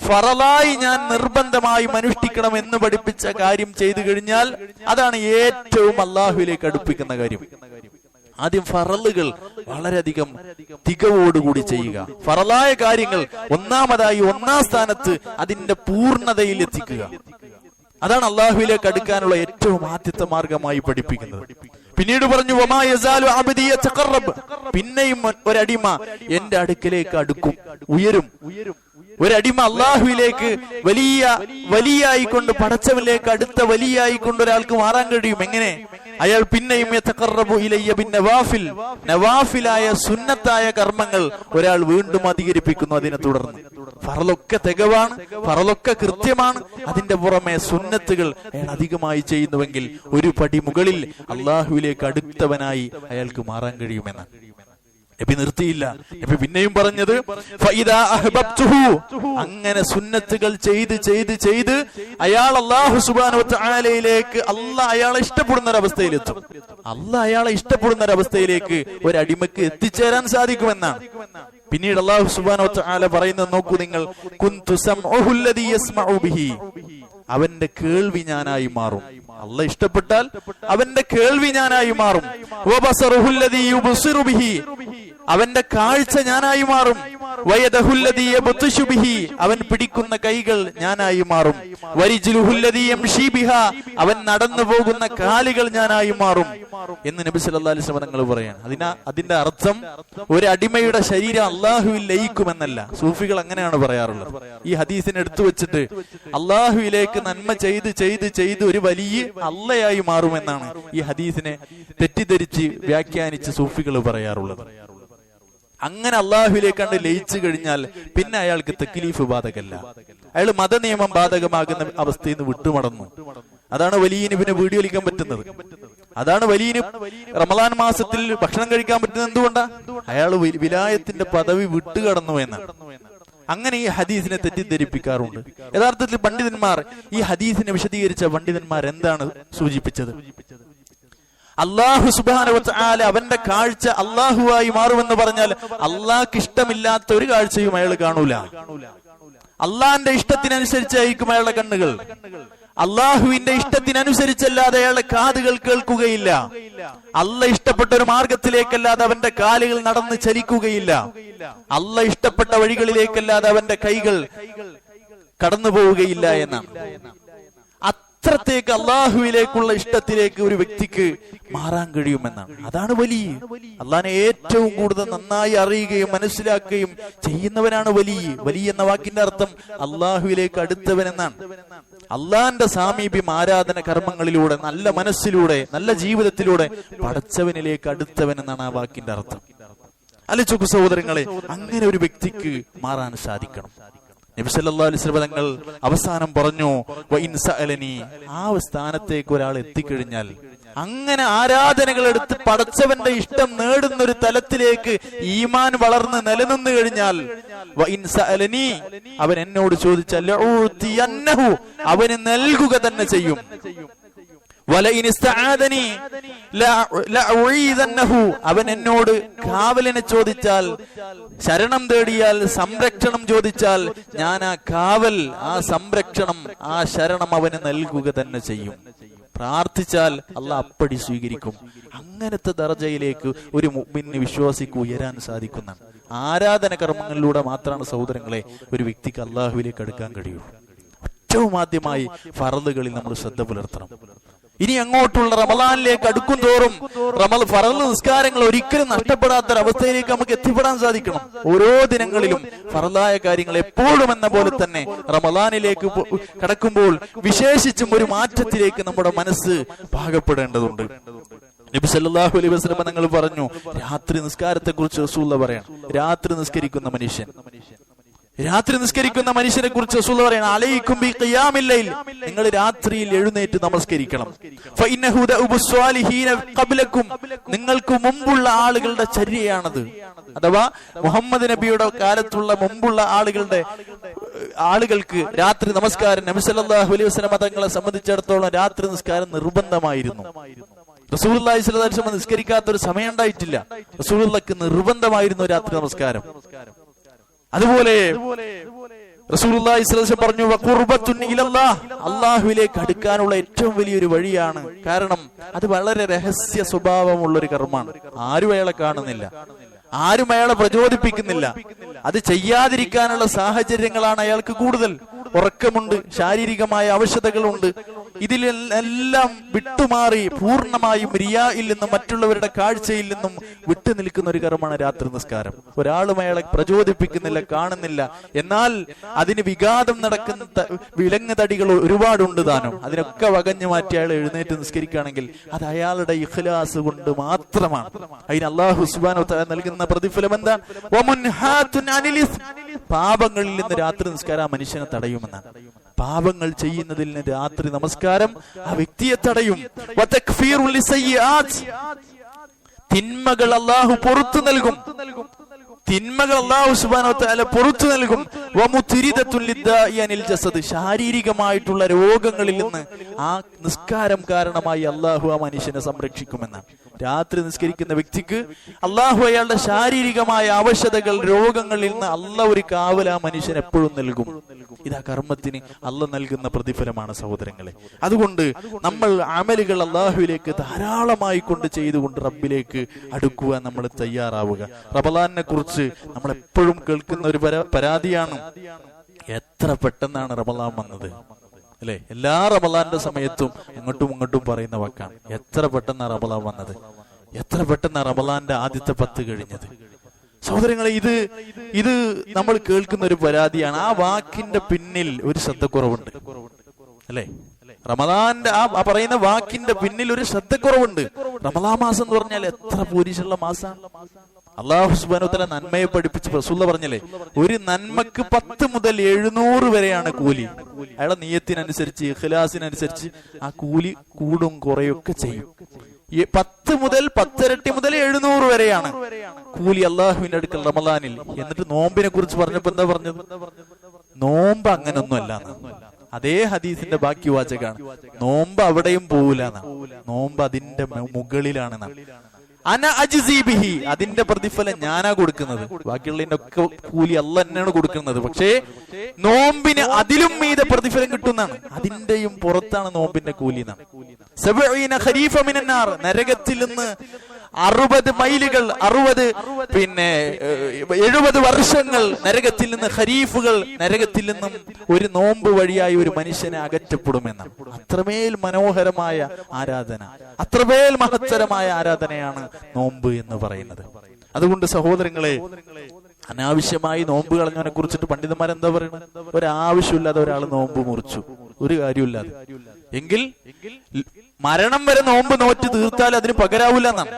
ഫറലായി ഞാൻ നിർബന്ധമായി അനുഷ്ഠിക്കണം എന്ന് പഠിപ്പിച്ച കാര്യം ചെയ്തു കഴിഞ്ഞാൽ അതാണ് ഏറ്റവും അല്ലാഹുവിലേക്ക് അടുപ്പിക്കുന്ന കാര്യം. ആദ്യം ഫറലുകൾ വളരെയധികം തികവോടുകൂടി ചെയ്യുക, ഫറലായ കാര്യങ്ങൾ ഒന്നാമതായി ഒന്നാം സ്ഥാനത്ത് അതിന്റെ പൂർണ്ണതയിൽ എത്തിക്കുക. അതാണ് അള്ളാഹുവിലേക്ക് അടുക്കാനുള്ള ഏറ്റവും ആദ്യത്തെ മാർഗമായി പഠിപ്പിക്കുന്നത്. പിന്നീട് പറഞ്ഞു വമാ യസാലു അബ്ദി യതഖറബ്, പിന്നെയും ഒരടിമ എന്റെ അടുക്കലേക്ക് അടുക്കും, ഉയരും. ഒരടിമ അള്ളാഹുവിലേക്ക് വലിയായിക്കൊണ്ട്, പടച്ചവനിലേക്ക് അടുത്ത വലിയായിക്കൊണ്ട് ഒരാൾക്ക് മാറാൻ കഴിയും. എങ്ങനെ? അയാൾ പിന്നെയും യതഖറബു ഇലയ്യ ബിന്നവാഫിൽ, നവാഫിലായ സുന്നത്തായ കർമ്മങ്ങൾ ഒരാൾ വീണ്ടും അധികരിപ്പിക്കുന്നു. അതിനെ തുടർന്ന് ഫറലൊക്കെ തികവാണ്, ഫറലൊക്കെ കൃത്യമാണ്, അതിന്റെ പുറമെ സുന്നത്തുകൾ അയാൾ അധികമായി ചെയ്യുന്നുവെങ്കിൽ ഒരു പടി മുകളിൽ അള്ളാഹുവിലേക്ക് അടുത്തവനായി അയാൾക്ക് മാറാൻ കഴിയുമെന്ന് നബി നിർത്തിയില്ല. നബി പിന്നെയും പറഞ്ഞത് ഫഇദാ അഹ്ബബ്തുഹു, അങ്ങനെ സുന്നത്തുകൾ ചെയ്ത് ചെയ്ത് ചെയ്ത് അയാൾ അല്ലാഹു സുബ്ഹാനഹു വ തആലയിലേക്ക്, അല്ലാഹ് അയാളെ ഇഷ്ടപ്പെടുന്ന ഒരവസ്ഥയിലെത്തും. അല്ലാഹ് അയാളെ ഇഷ്ടപ്പെടുന്ന ഒരവസ്ഥയിലേക്ക് ഒരടിമക്ക് എത്തിച്ചേരാൻ സാധിക്കുമെന്നാണ്. പിന്നീട് അല്ലാഹു സുബ്ഹാനഹു വ തആല പറയുന്നത് നോക്കൂ നിങ്ങൾ, കുന്തു സമഉഹു അല്ലദീ യസ്മഉ ബിഹി, അവന്റെ കേൾവി ഞാനായി മാറും. അല്ലാഹ് ഇഷ്ടപ്പെട്ടാൽ അവന്റെ കേൾവി ഞാനായി മാറും. വബസറുഹു അല്ലദീ യുബ്സിറു ബിഹി, അവന്റെ കാഴ്ച ഞാനായി മാറും. വയദഹു അല്ലദീ യബ്തിശു ബിഹി, അവൻ പിടിക്കുന്ന കൈകൾ ഞാനായി മാറും. വരിജ്ലുഹു അല്ലദീ യംശി ബിഹാ, അവൻ നടന്നു പോകുന്ന കാലുകൾ ഞാനായി മാറും എന്ന് നബി സല്ലല്ലാഹു അലൈഹി വസല്ലം തങ്ങൾ പറയാണ്. അതിന്റെ അർത്ഥം ഒരു അടിമയുടെ ശരീരം അള്ളാഹുവിൽ ലയിക്കുമെന്നല്ല. സൂഫികൾ അങ്ങനെയാണ് പറയാറുള്ളത്. ഈ ഹദീസിനെ എടുത്തു വെച്ചിട്ട് അള്ളാഹുവിലേക്ക് നന്മ ചെയ്ത് ചെയ്ത് ചെയ്ത് ഒരു വലിയ അള്ളയായി മാറുമെന്നാണ് ഈ ഹദീസിനെ തെറ്റിദ്ധരിച്ച് വ്യാഖ്യാനിച്ച് സൂഫികൾ പറയാറുള്ളത്. അങ്ങനെ അള്ളാഹുവിലേക്ക് കണ്ട് ലയിച്ചു കഴിഞ്ഞാൽ പിന്നെ അയാൾക്ക് തക്ലീഫ് ബാധകല്ല, അയാൾ മതനിയമം ബാധകമാകുന്ന അവസ്ഥയിൽ നിന്ന് വിട്ടുമടന്നു. അതാണ് വലിയന് പിന്നെ വീഡിയോ വലിക്കാൻ പറ്റുന്നത്. അതാണ് വലിയന് റമളാൻ മാസത്തിൽ ഭക്ഷണം കഴിക്കാൻ പറ്റുന്നത്. എന്തുകൊണ്ടാ? അയാൾ വിലായത്തിന്റെ പദവി വിട്ടുകടന്നു എന്നാണ്. അങ്ങനെ ഈ ഹദീസിനെ തെറ്റിദ്ധരിപ്പിക്കാറുണ്ട്. യഥാർത്ഥത്തിൽ പണ്ഡിതന്മാർ, ഈ ഹദീസിനെ വിശദീകരിച്ച പണ്ഡിതന്മാർ എന്താണ് സൂചിപ്പിച്ചത്? അല്ലാഹു സുബ്ഹാനഹു വ തആല അവന്റെ കാഴ്ച അല്ലാഹുവായി മാറുമെന്ന് പറഞ്ഞാൽ അല്ലാഹ്ക്ക് ഇഷ്ടമില്ലാത്ത ഒരു കാഴ്ചയും അയാൾ കാണൂല. അള്ളാന്റെ ഇഷ്ടത്തിനനുസരിച്ചായിരിക്കും അയാളുടെ കണ്ണുകൾ. അള്ളാഹുവിന്റെ ഇഷ്ടത്തിനനുസരിച്ചല്ലാതെ അയാളുടെ കാതുകൾ കേൾക്കുകയില്ല. അള്ളാഹ് ഇഷ്ടപ്പെട്ട ഒരു മാർഗത്തിലേക്കല്ലാതെ അവന്റെ കാലുകൾ നടന്ന് ചലിക്കുകയില്ല. അള്ളാഹ് ഇഷ്ടപ്പെട്ട വഴികളിലേക്കല്ലാതെ അവന്റെ കൈകൾ കടന്നു പോവുകയില്ല എന്നാണ്. അത്രത്തേക്ക് അള്ളാഹുവിലേക്കുള്ള ഇഷ്ടത്തിലേക്ക് ഒരു വ്യക്തിക്ക് മാറാൻ കഴിയുമെന്നാണ്. അതാണ് വലിയ. അള്ളാഹിനെ ഏറ്റവും കൂടുതൽ നന്നായി അറിയുകയും മനസ്സിലാക്കുകയും ചെയ്യുന്നവനാണ് വലിയ. വലിയ എന്ന വാക്കിന്റെ അർത്ഥം അള്ളാഹുവിലേക്ക് അടുത്തവൻ എന്നാണ്. അള്ളാഹിന്റെ സാമീപ്യം ആരാധന കർമ്മങ്ങളിലൂടെ, നല്ല മനസ്സിലൂടെ, നല്ല ജീവിതത്തിലൂടെ പടച്ചവനിലേക്ക് അടുത്തവൻ എന്നാണ് ആ വാക്കിന്റെ അർത്ഥം. അല്ലെ സഹോദരങ്ങളെ, അങ്ങനെ ഒരു വ്യക്തിക്ക് മാറാൻ സാധിക്കണം. നബി സല്ലല്ലാഹു അലൈഹി വസല്ലം തങ്ങൾ അവസാനം പറഞ്ഞു വഇൻ സഅലനി, ആ സ്ഥാനത്തേക്ക് ഒരാൾ എത്തിക്കഴിഞ്ഞാൽ, അങ്ങനെ ആരാധനകൾ എടുത്ത് പടച്ചവന്റെ ഇഷ്ടം നേടുന്ന ഒരു തലത്തിലേക്ക് ഈമാൻ വളർന്ന് നിലനിന്നു കഴിഞ്ഞാൽ, വഇൻ സഅലനി, അവൻ എന്നോട് ചോദിച്ചാൽ ലഉതിയന്നഹു, അവന് നൽകുക തന്നെ ചെയ്യും. വലഇൻ ഇസ്തആദനി ലഉഈദന്നഹു, അവൻ എന്നോട് കാവലിനെ ചോദിച്ചാൽ, ശരണം തേടിയാൽ, സംരക്ഷണം ചോദിച്ചാൽ, ഞാൻ ആ കാവൽ, ആ സംരക്ഷണം, ആ ശരണം അവന് നൽകുക തന്നെ ചെയ്യും. പ്രാർത്ഥിച്ചാൽ അള്ളാഹ് അപ്പടി സ്വീകരിക്കും. അങ്ങനത്തെ ദർജയിലേക്ക് ഒരു മുഅ്മിന്, വിശ്വാസിക്ക് ഉയരാൻ സാധിക്കുന്ന ആരാധന കർമ്മങ്ങളിലൂടെ മാത്രമാണ് സഹോദരങ്ങളെ ഒരു വ്യക്തിക്ക് അള്ളാഹുവിലേക്ക് അടുക്കാൻ കഴിയൂ. ഏറ്റവും ആദ്യമായി ഫർളുകളിൽ നമ്മൾ ശ്രദ്ധ പുലർത്തണം. ഇനി അങ്ങോട്ടുള്ള റമളാനിലേക്ക് അടുക്കും തോറും ഫർള് നിസ്കാരങ്ങൾ ഒരിക്കലും നഷ്ടപ്പെടാത്തൊരവസ്ഥയിലേക്ക് നമുക്ക് എത്തിപ്പെടാൻ സാധിക്കണം. ഓരോ ദിനങ്ങളിലും ഫർളായ കാര്യങ്ങൾ എപ്പോഴും എന്ന പോലെ തന്നെ റമളാനിലേക്ക് കടക്കുമ്പോൾ വിശേഷിച്ചും ഒരു മാറ്റത്തിലേക്ക് നമ്മുടെ മനസ്സ് പാകപ്പെടേണ്ടതുണ്ട്. നബി സല്ലല്ലാഹു അലൈഹി വസല്ലം തങ്ങൾ പറഞ്ഞു, രാത്രി നിസ്കാരത്തെ കുറിച്ച് റസൂലുള്ളാഹി പറയാണ്, രാത്രി നിസ്കരിക്കുന്ന മനുഷ്യനെ കുറിച്ച് റസൂലുള്ളാഹി പറയാണ്, അലൈക്കും ബി ഖിയാമിൽ ലൈൽ, നിങ്ങൾ രാത്രിയിൽ എഴുന്നേറ്റ് നമസ്കരിക്കണം. ഫഇന്നഹു ദഅബു സ്വാലിഹീന ഖബ്ലക്കും, നിങ്ങൾക്ക് മുമ്പുള്ള ആളുകളുടെ ചര്യയാണത്. അഥവാ മുഹമ്മദ് നബിയുടെ കാലത്തുള്ള മുമ്പുള്ള ആളുകൾക്ക് രാത്രി നമസ്കാരം, നബി സല്ലല്ലാഹു അലൈഹി വസല്ലം തങ്ങളെ സംബന്ധിച്ചിടത്തോളം രാത്രി നിസ്കാരം നിർബന്ധമായിരുന്നു. റസൂലുള്ളാഹി സ്വല്ലല്ലാഹു അലൈഹി വസല്ലം നിസ്കരിക്കാത്ത ഒരു സമയം ഉണ്ടായിട്ടില്ല. റസൂലുള്ളാഹിക്ക് നിർബന്ധമായിരുന്നു രാത്രി നമസ്കാരം. അതുപോലെ റസൂലുള്ളാഹി സ്വല്ലല്ലാഹു അലൈഹി വസല്ലം പറഞ്ഞു, വഖുർബത്തുൻ ഇലല്ലാഹ്, അല്ലാഹുവിലേക്ക് അടുക്കാനുള്ള ഏറ്റവും വലിയൊരു വഴിയാണ്. കാരണം അത് വളരെ രഹസ്യ സ്വഭാവമുള്ള ഒരു കർമ്മമാണ്. ആരും അയാളെ കാണുന്നില്ല, ആരും അയാളെ പ്രചോദിപ്പിക്കുന്നില്ല. അത് ചെയ്യാതിരിക്കാനുള്ള സാഹചര്യങ്ങളാണ് അയാൾക്ക് കൂടുതൽ. ഉറക്കമുണ്ട്, ശാരീരികമായ ആവശ്യതകളുണ്ട്, ഇതിലെല്ലാം വിട്ടുമാറി പൂർണ്ണമായും റിയായിൽ നിന്നും മറ്റുള്ളവരുടെ കാഴ്ചയിൽ നിന്നും വിട്ടു നിൽക്കുന്ന ഒരു കർമ്മമാണ് രാത്രി നിസ്കാരം. ഒരാളും അയാളെ പ്രചോദിപ്പിക്കുന്നില്ല, കാണുന്നില്ല. എന്നാൽ അതിന് വിഘാതം നടക്കുന്ന വിലങ്ങ് തടികൾ ഒരുപാടുണ്ട് താനും. അതിനൊക്കെ വകഞ്ഞു മാറ്റി അയാൾ എഴുന്നേറ്റ് നിസ്കരിക്കുകയാണെങ്കിൽ അത് അയാളുടെ ഇഖ്ലാസ് കൊണ്ട് മാത്രമാണ്. അതിന് അല്ലാഹു സുബ്ഹാനഹു വ തആല നൽകുന്ന പ്രതിഫലം എന്താ? പാപങ്ങളിൽ നിന്ന് രാത്രി നിസ്കാരം മനുഷ്യനെ തടയുമെന്നാണ്. പാപങ്ങൾ ചെയ്യുന്നതിൽ നിന്ന് രാത്രി നമസ്കാരം ആ വ്യക്തിയെ തടയും. തിന്മകൾ അല്ലാഹു പുറത്തു നൽകും. തിന്മകൾ അല്ലാഹു സുബ്ഹാനഹു വ തആല പുറത്തു നൽകും. ശാരീരികമായിട്ടുള്ള രോഗങ്ങളിൽ നിന്ന് ആ നിസ്കാരം കാരണമായി അല്ലാഹു ആ മനുഷ്യനെ സംരക്ഷിക്കുമെന്നാണ്. രാത്രി നിസ്കരിക്കുന്ന വ്യക്തിക്ക് അല്ലാഹു അയാളുടെ ശാരീരികമായ അവശതകൾ, രോഗങ്ങളിൽ നിന്ന് അല്ലാഹു ഒരു കാവൽ ആ മനുഷ്യൻ എപ്പോഴും നൽകും. ഇതാ കർമ്മത്തിന് അല്ലാഹു നൽകുന്ന പ്രതിഫലമാണ് സഹോദരങ്ങളെ. അതുകൊണ്ട് നമ്മൾ അമലുകൾ അല്ലാഹുവിലേക്ക് ധാരാളമായി കൊണ്ട് ചെയ്തുകൊണ്ട് റബ്ബിലേക്ക് അടുക്കുവാൻ നമ്മൾ തയ്യാറാവുക. റമളാനെ കുറിച്ച് നമ്മൾ എപ്പോഴും കേൾക്കുന്ന ഒരു പരാതിയാണ്, എത്ര പെട്ടെന്നാണ് റമളാൻ വന്നത് അല്ലെ? എല്ലാ റമളാന്റെ സമയത്തും അങ്ങോട്ടും ഇങ്ങോട്ടും പറയുന്ന വാക്കാണ്, എത്ര പെട്ടെന്നാണ് റമളാൻ വന്നത്, എത്ര പെട്ടെന്നാണ് റമളാന്റെ ആദ്യത്തെ 10 കഴിഞ്ഞത്. സഹോദരങ്ങളെ, ഇത് നമ്മൾ കേൾക്കുന്ന ഒരു പരാതിയാണ്. ആ വാക്കിന്റെ പിന്നിൽ ഒരു ശ്രദ്ധക്കുറവുണ്ട് അല്ലെ? റമളാന്റെ ആ പറയുന്ന വാക്കിന്റെ പിന്നിൽ ഒരു ശ്രദ്ധക്കുറവുണ്ട്. റമളാൻ മാസം എന്ന് പറഞ്ഞാൽ എത്ര പൂരിശുള്ള മാസമാണ്. അല്ലാഹു സുബ്ഹാനഹു വ തആല നന്മയെ പഠിപ്പിച്ച് റസൂലുള്ളാഹി പറഞ്ഞില്ലേ, ഒരു നന്മക്ക് 10 മുതൽ 700 വരെയാണ് കൂലി. അയാളെ നിയ്യത്തിനനുസരിച്ച്, ഇഖ്ലാസിനനുസരിച്ച് ആ കൂലി കൂടും കുറയൊക്കെ ചെയ്യും. 10 മുതൽ 10 ഇരട്ടി മുതൽ 700 വരെയാണ് കൂലി അല്ലാഹുവിന്റെ അടുക്കൽ റമളാനിൽ. എന്നിട്ട് നോമ്പിനെ കുറിച്ച് പറഞ്ഞപ്പോ എന്താ പറഞ്ഞത്? നോമ്പ് അങ്ങനൊന്നും അല്ലാന്ന്. അതേ ഹദീസിന്റെ ബാക്കി വാചകാണ്, നോമ്പ് അവിടെയും പോവില്ലാന്ന്. നോമ്പ് അതിന്റെ മുകളിലാണെന്നാണ്. അന അജ്സി ബിഹി, അതിന്റെ പ്രതിഫലം ഞാനാ കൊടുക്കുന്നത്. ബാക്കിയുള്ളതിന്റെ ഒക്കെ കൂലി അല്ലാഹ് തന്നെയാണ് കൊടുക്കുന്നത്. പക്ഷേ നോമ്പിന് അതിലും മീതെ പ്രതിഫലം കിട്ടുന്നതാണ്. അതിന്റെയും പുറത്താണ് നോമ്പിന്റെ കൂലി എന്നാണ്. 70 ഖരീഫ മിനന്നാർ, നരകത്തിൽ നിന്ന് 60 മൈലുകൾ, 70 വർഷങ്ങൾ നരകത്തിൽ നിന്ന്, ഖരീഫുകൾ നരകത്തിൽ നിന്നും ഒരു നോമ്പ് വഴിയായി ഒരു മനുഷ്യനെ അകറ്റപ്പെടുമെന്നാണ്. അത്രമേൽ മനോഹരമായ ആരാധന, അത്രമേൽ മഹത്തരമായ ആരാധനയാണ് നോമ്പ് എന്ന് പറയുന്നത്. അതുകൊണ്ട് സഹോദരങ്ങളെ, അനാവശ്യമായി നോമ്പ് കളഞ്ഞവനെ കുറിച്ചിട്ട് പണ്ഡിതന്മാരെന്താ പറയുന്നത്? ഒരാവശ്യമില്ലാതെ ഒരാൾ നോമ്പ് മുറിച്ചു, ഒരു കാര്യമില്ലാതെ, എങ്കിൽ മരണം വരെ നോമ്പ് നോറ്റ് തീർത്താൽ അതിന് പകരാവൂല എന്നാണ്.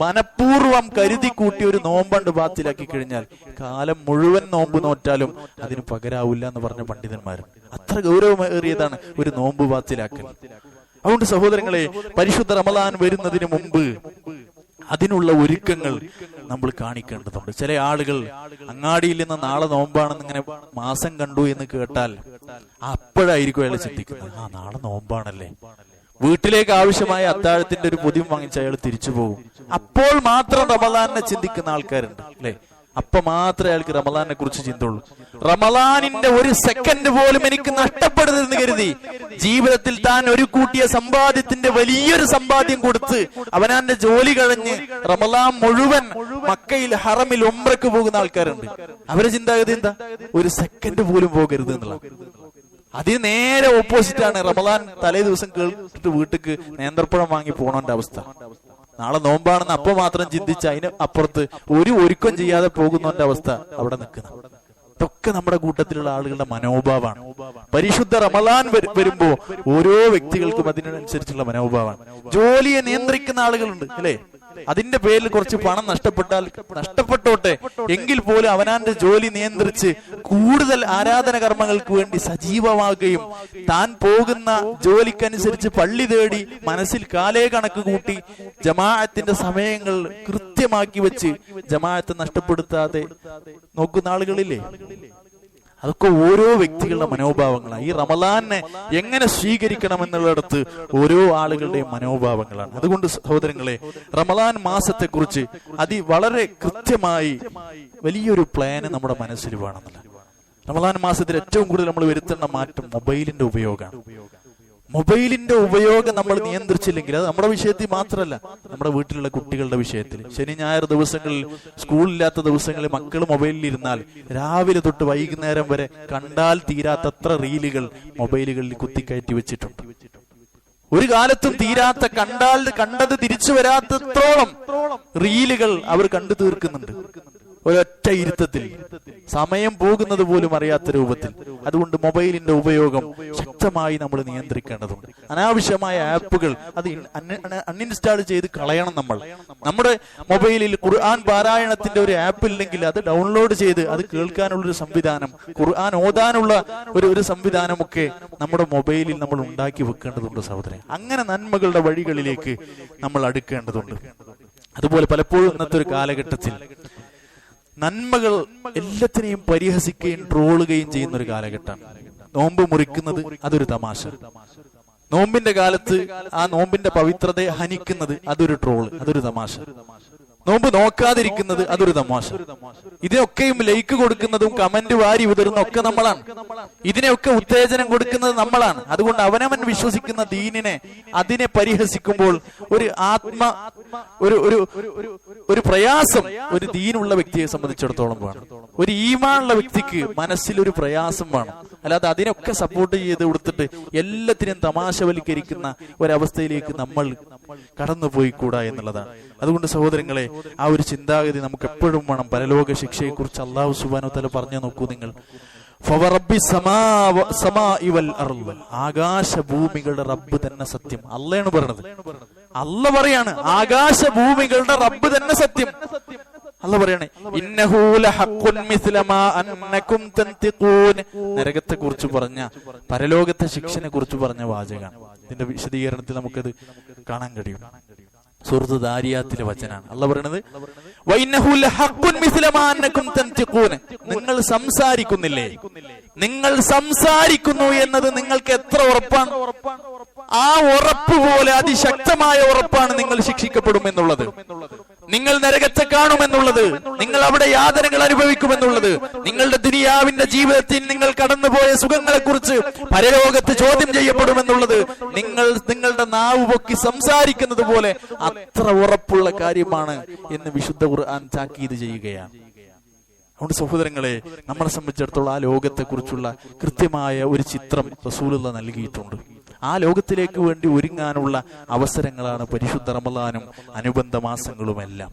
മനഃപൂർവ്വം കരുതി കൂട്ടി ഒരു നോമ്പണ്ട് ബാത്തിലാക്കി കഴിഞ്ഞാൽ കാലം മുഴുവൻ നോമ്പ് നോറ്റാലും അതിന് പകരാവൂല എന്ന് പറഞ്ഞ പണ്ഡിതന്മാരും. അത്ര ഗൗരവമേറിയതാണ് ഒരു നോമ്പ് ബാത്തിലാക്കൽ. അതുകൊണ്ട് സഹോദരങ്ങളെ, പരിശുദ്ധ റമളാൻ വരുന്നതിന് മുമ്പ് അതിനുള്ള ഒരുക്കങ്ങൾ നമ്മൾ കാണിക്കേണ്ടതുണ്ട്. ചില ആളുകൾ അങ്ങാടിയിൽ നിന്ന് നാളെ നോമ്പാണെന്ന് ഇങ്ങനെ മാസം കണ്ടു എന്ന് കേട്ടാൽ അപ്പോഴായിരിക്കും അയാൾ ചിന്തിക്കുന്നത്, ആ നാളെ നോമ്പാണല്ലേ. വീട്ടിലേക്ക് ആവശ്യമായ അത്താഴത്തിന്റെ ഒരു പൊതിയും വാങ്ങിച്ച് അയാൾ തിരിച്ചു പോകും. അപ്പോൾ മാത്രം റമളാനെ ചിന്തിക്കുന്ന ആൾക്കാരുണ്ട് അല്ലെ? അപ്പൊ മാത്രമേ അയാൾക്ക് റമളാനെ കുറിച്ച് ചിന്തയുള്ളൂ. റമളാനിന്റെ ഒരു സെക്കൻഡ് പോലും എനിക്ക് നഷ്ടപ്പെടരുതെന്ന് കരുതി ജീവിതത്തിൽ താൻ ഒരു കൂട്ടിയ സമ്പാദ്യത്തിന്റെ വലിയൊരു സമ്പാദ്യം കൊടുത്ത് അവനാന്റെ ജോലി കഴിഞ്ഞ് റമളാൻ മുഴുവൻ മക്കയിൽ ഹറമിൽ ഉംറയ്ക്ക് പോകുന്ന ആൾക്കാരുണ്ട്. അവരുടെ ചിന്താഗതി എന്താ? ഒരു സെക്കൻഡ് പോലും പോകരുത് എന്നുള്ള. അതിന് നേരെ ഓപ്പോസിറ്റ് ആണ് റമളാൻ തലേ ദിവസം കേട്ടിട്ട് വീട്ടിക്ക് നേന്ത്രപ്പഴം വാങ്ങി പോണോന്റെ അവസ്ഥ. നാളെ നോമ്പാണെന്ന് അപ്പൊ മാത്രം ചിന്തിച്ച് അതിന് അപ്പുറത്ത് ഒരു ഒരുക്കം ചെയ്യാതെ പോകുന്നവന്റെ അവസ്ഥ അവിടെ നിൽക്കുന്ന. ഇതൊക്കെ നമ്മുടെ കൂട്ടത്തിലുള്ള ആളുകളുടെ മനോഭാവമാണ്. പരിശുദ്ധ റമളാൻ വരുമ്പോ ഓരോ വ്യക്തികൾക്കും അതിനനുസരിച്ചുള്ള മനോഭാവമാണ്. ജോലിയെ നിയന്ത്രിക്കുന്ന ആളുകളുണ്ട് അല്ലെ? അതിന്റെ പേരിൽ കുറച്ച് പണം നഷ്ടപ്പെട്ടാൽ നഷ്ടപ്പെട്ടോട്ടെ, എങ്കിൽ പോലും അവനാന്റെ ജോലി നിയന്ത്രിച്ച് കൂടുതൽ ആരാധന കർമ്മങ്ങൾക്ക് വേണ്ടി സജീവമാകുകയും താൻ പോകുന്ന ജോലിക്കനുസരിച്ച് പള്ളി തേടി മനസ്സിൽ കാലേ കണക്ക് കൂട്ടി ജമാഅത്തിന്റെ സമയങ്ങൾ കൃത്യമാക്കി വെച്ച് ജമാഅത്ത് നഷ്ടപ്പെടുത്താതെ നോക്കുന്ന ആളുകളില്ലേ? അതൊക്കെ ഓരോ വ്യക്തികളുടെ മനോഭാവങ്ങളാണ്. ഈ റമളാനെ എങ്ങനെ സ്വീകരിക്കണം എന്നുള്ളിടത്ത് ഓരോ ആളുകളുടെയും മനോഭാവങ്ങളാണ്. അതുകൊണ്ട് സഹോദരങ്ങളെ, റമളാൻ മാസത്തെ കുറിച്ച് വളരെ കൃത്യമായി വലിയൊരു പ്ലാന് നമ്മുടെ മനസ്സിൽ വേണമെന്നില്ല. റമളാൻ മാസത്തിൽ ഏറ്റവും കൂടുതൽ നമ്മൾ വരുത്തേണ്ട മാറ്റം മൊബൈലിന്റെ ഉപയോഗമാണ്. മൊബൈലിന്റെ ഉപയോഗം നമ്മൾ നിയന്ത്രിച്ചില്ലെങ്കിൽ, അത് നമ്മുടെ വിഷയത്തിൽ മാത്രമല്ല, നമ്മുടെ വീട്ടിലുള്ള കുട്ടികളുടെ വിഷയത്തിൽ. ശനി ഞായർ ദിവസങ്ങളിൽ, സ്കൂളില്ലാത്ത ദിവസങ്ങളിൽ മക്കൾ മൊബൈലിൽ ഇരുന്നാൽ രാവിലെ തൊട്ട് വൈകുന്നേരം വരെ കണ്ടാൽ തീരാത്തത്ര റീലുകൾ മൊബൈലുകളിൽ കുത്തിക്കയറ്റി വെച്ചിട്ടുണ്ട്. ഒരു കാലത്തും തീരാത്ത, കണ്ടത് തിരിച്ചു വരാത്തത്രോളം റീലുകൾ അവർ കണ്ടു തീർക്കുന്നുണ്ട് ഒരൊറ്റ ഇരുത്തത്തിൽ, സമയം പോകുന്നത് പോലും അറിയാത്ത രൂപത്തിൽ. അതുകൊണ്ട് മൊബൈലിന്റെ ഉപയോഗം ശക്തമായി നമ്മൾ നിയന്ത്രിക്കേണ്ടതുണ്ട്. അനാവശ്യമായ ആപ്പുകൾ അത് അൺഇൻസ്റ്റാൾ ചെയ്ത് കളയണം. നമ്മുടെ മൊബൈലിൽ ഖുർആൻ പാരായണത്തിന്റെ ഒരു ആപ്പ് ഇല്ലെങ്കിൽ അത് ഡൗൺലോഡ് ചെയ്ത് അത് കേൾക്കാനുള്ളൊരു സംവിധാനം, ഖുർആൻ ഓതാനുള്ള ഒരു സംവിധാനമൊക്കെ നമ്മുടെ മൊബൈലിൽ നമ്മൾ ഉണ്ടാക്കി വെക്കേണ്ടതുണ്ട് സഹോദരൻ. അങ്ങനെ നന്മകളുടെ വഴികളിലേക്ക് നമ്മൾ അടുക്കേണ്ടതുണ്ട്. അതുപോലെ പലപ്പോഴും ഇന്നത്തെ ഒരു കാലഘട്ടത്തിൽ നന്മകൾ എല്ലാത്തിനെയും പരിഹസിക്കുകയും ട്രോളുകയും ചെയ്യുന്ന ഒരു കാലഘട്ടമാണ്. നോമ്പ് മുറിക്കുന്നത് അതൊരു തമാശ, നോമ്പിന്റെ കാലത്ത് ആ നോമ്പിന്റെ പവിത്രതയെ ഹനിക്കുന്നത് അതൊരു ട്രോള്, അതൊരു തമാശ, നോമ്പ് നോക്കാതിരിക്കുന്നത് അതൊരു തമാശ. ഇതിനൊക്കെയും ലൈക്ക് കൊടുക്കുന്നതും കമന്റ് വാരി വിതറുന്ന ഒക്കെ നമ്മളാണ്. ഇതിനെയൊക്കെ ഉത്തേജനം കൊടുക്കുന്നത് നമ്മളാണ്. അതുകൊണ്ട് അവനവൻ വിശ്വസിക്കുന്ന ദീനിനെ, അതിനെ പരിഹസിക്കുമ്പോൾ ഒരു പ്രയാസം ഒരു ദീനുള്ള വ്യക്തിയെ സംബന്ധിച്ചിടത്തോളം വേണം. ഒരു ഈമാനുള്ള വ്യക്തിക്ക് മനസ്സിൽ ഒരു പ്രയാസം വേണം. അല്ലാതെ അതിനൊക്കെ സപ്പോർട്ട് ചെയ്ത് കൊടുത്തിട്ട് എല്ലാത്തിനും തമാശവൽക്കരിക്കുന്ന ഒരവസ്ഥയിലേക്ക് നമ്മൾ കടന്നുപോയിക്കൂടാ എന്നുള്ളതാണ്. അതുകൊണ്ട് സഹോദരങ്ങളെ, ആ ഒരു ചിന്താഗതി നമുക്ക് എപ്പോഴും വേണം. പരലോക ശിക്ഷയെ കുറിച്ച് അല്ലാഹു സുബ്ഹാനഹു വ തആല പറഞ്ഞു നോക്കൂ നിങ്ങൾ. ആകാശഭൂമികളുടെ റബ്ബ് തന്നെ സത്യം. അള്ളയാണ് പറയണത്. അള്ള പറയാണ് ആകാശഭൂമികളുടെ റബ്ബ് തന്നെ സത്യം. അള്ള പറയാണ് ഇന്നഹു ലഹഖുൻ മിസ്ല മാ അന്നകും തൻതിഖൂൻ. നരകത്തെ കുറിച്ച് പറഞ്ഞ, പരലോകത്തെ ശിക്ഷനെ കുറിച്ച് പറഞ്ഞ വാചകമാണ്. ഇതിന്റെ വിശദീകരണത്തിൽ നമുക്കത് കാണാൻ കഴിയും. സൂറത്ത് ദാരിയാത്തിലെ വചനാണ്. അള്ളാഹ് പറയുന്നത് വഇന്നഹു ലഹഖുൻ മിസ്ല മാ അന്നകും തൻതിഖൂൻ. നിങ്ങൾ സംസാരിക്കുന്നില്ലേ? നിങ്ങൾ സംസാരിക്കുന്നു എന്നത് നിങ്ങൾക്ക് എത്ര ഉറപ്പാണ്? ആ ഉറപ്പ് പോലെ അതിശക്തമായ ഉറപ്പാണ് നിങ്ങൾ ശിക്ഷിക്കപ്പെടുമെന്നുള്ളത്, നിങ്ങൾ നരകത്തെ കാണുമെന്നുള്ളത്, നിങ്ങൾ അവിടെ യാതനകൾ അനുഭവിക്കുമെന്നുള്ളത്, നിങ്ങളുടെ ദുനിയാവിന്റെ ജീവിതത്തിൽ നിങ്ങൾ കടന്നുപോയ സുഖങ്ങളെ കുറിച്ച് പരലോകത്ത് ചോദ്യം ചെയ്യപ്പെടുമെന്നുള്ളത് നിങ്ങളുടെ നാവ് പൊക്കി സംസാരിക്കുന്നത് പോലെ അത്ര ഉറപ്പുള്ള കാര്യമാണ് എന്ന് വിശുദ്ധ ഖുർആൻ താക്കീത് ചെയ്യുകയാണ്. അതുകൊണ്ട് സഹോദരങ്ങളെ, നമ്മളെ സംബന്ധിച്ചിടത്തോളം ആ ലോകത്തെ കുറിച്ചുള്ള കൃത്യമായ ഒരു ചിത്രം റസൂലുള്ളാഹി നൽകിയിട്ടുണ്ട്. ആ ലോകത്തിലേക്ക് വേണ്ടി ഒരുങ്ങാനുള്ള അവസരങ്ങളാണ് പരിശുദ്ധ റമളാനും അനുബന്ധ മാസങ്ങളുമെല്ലാം.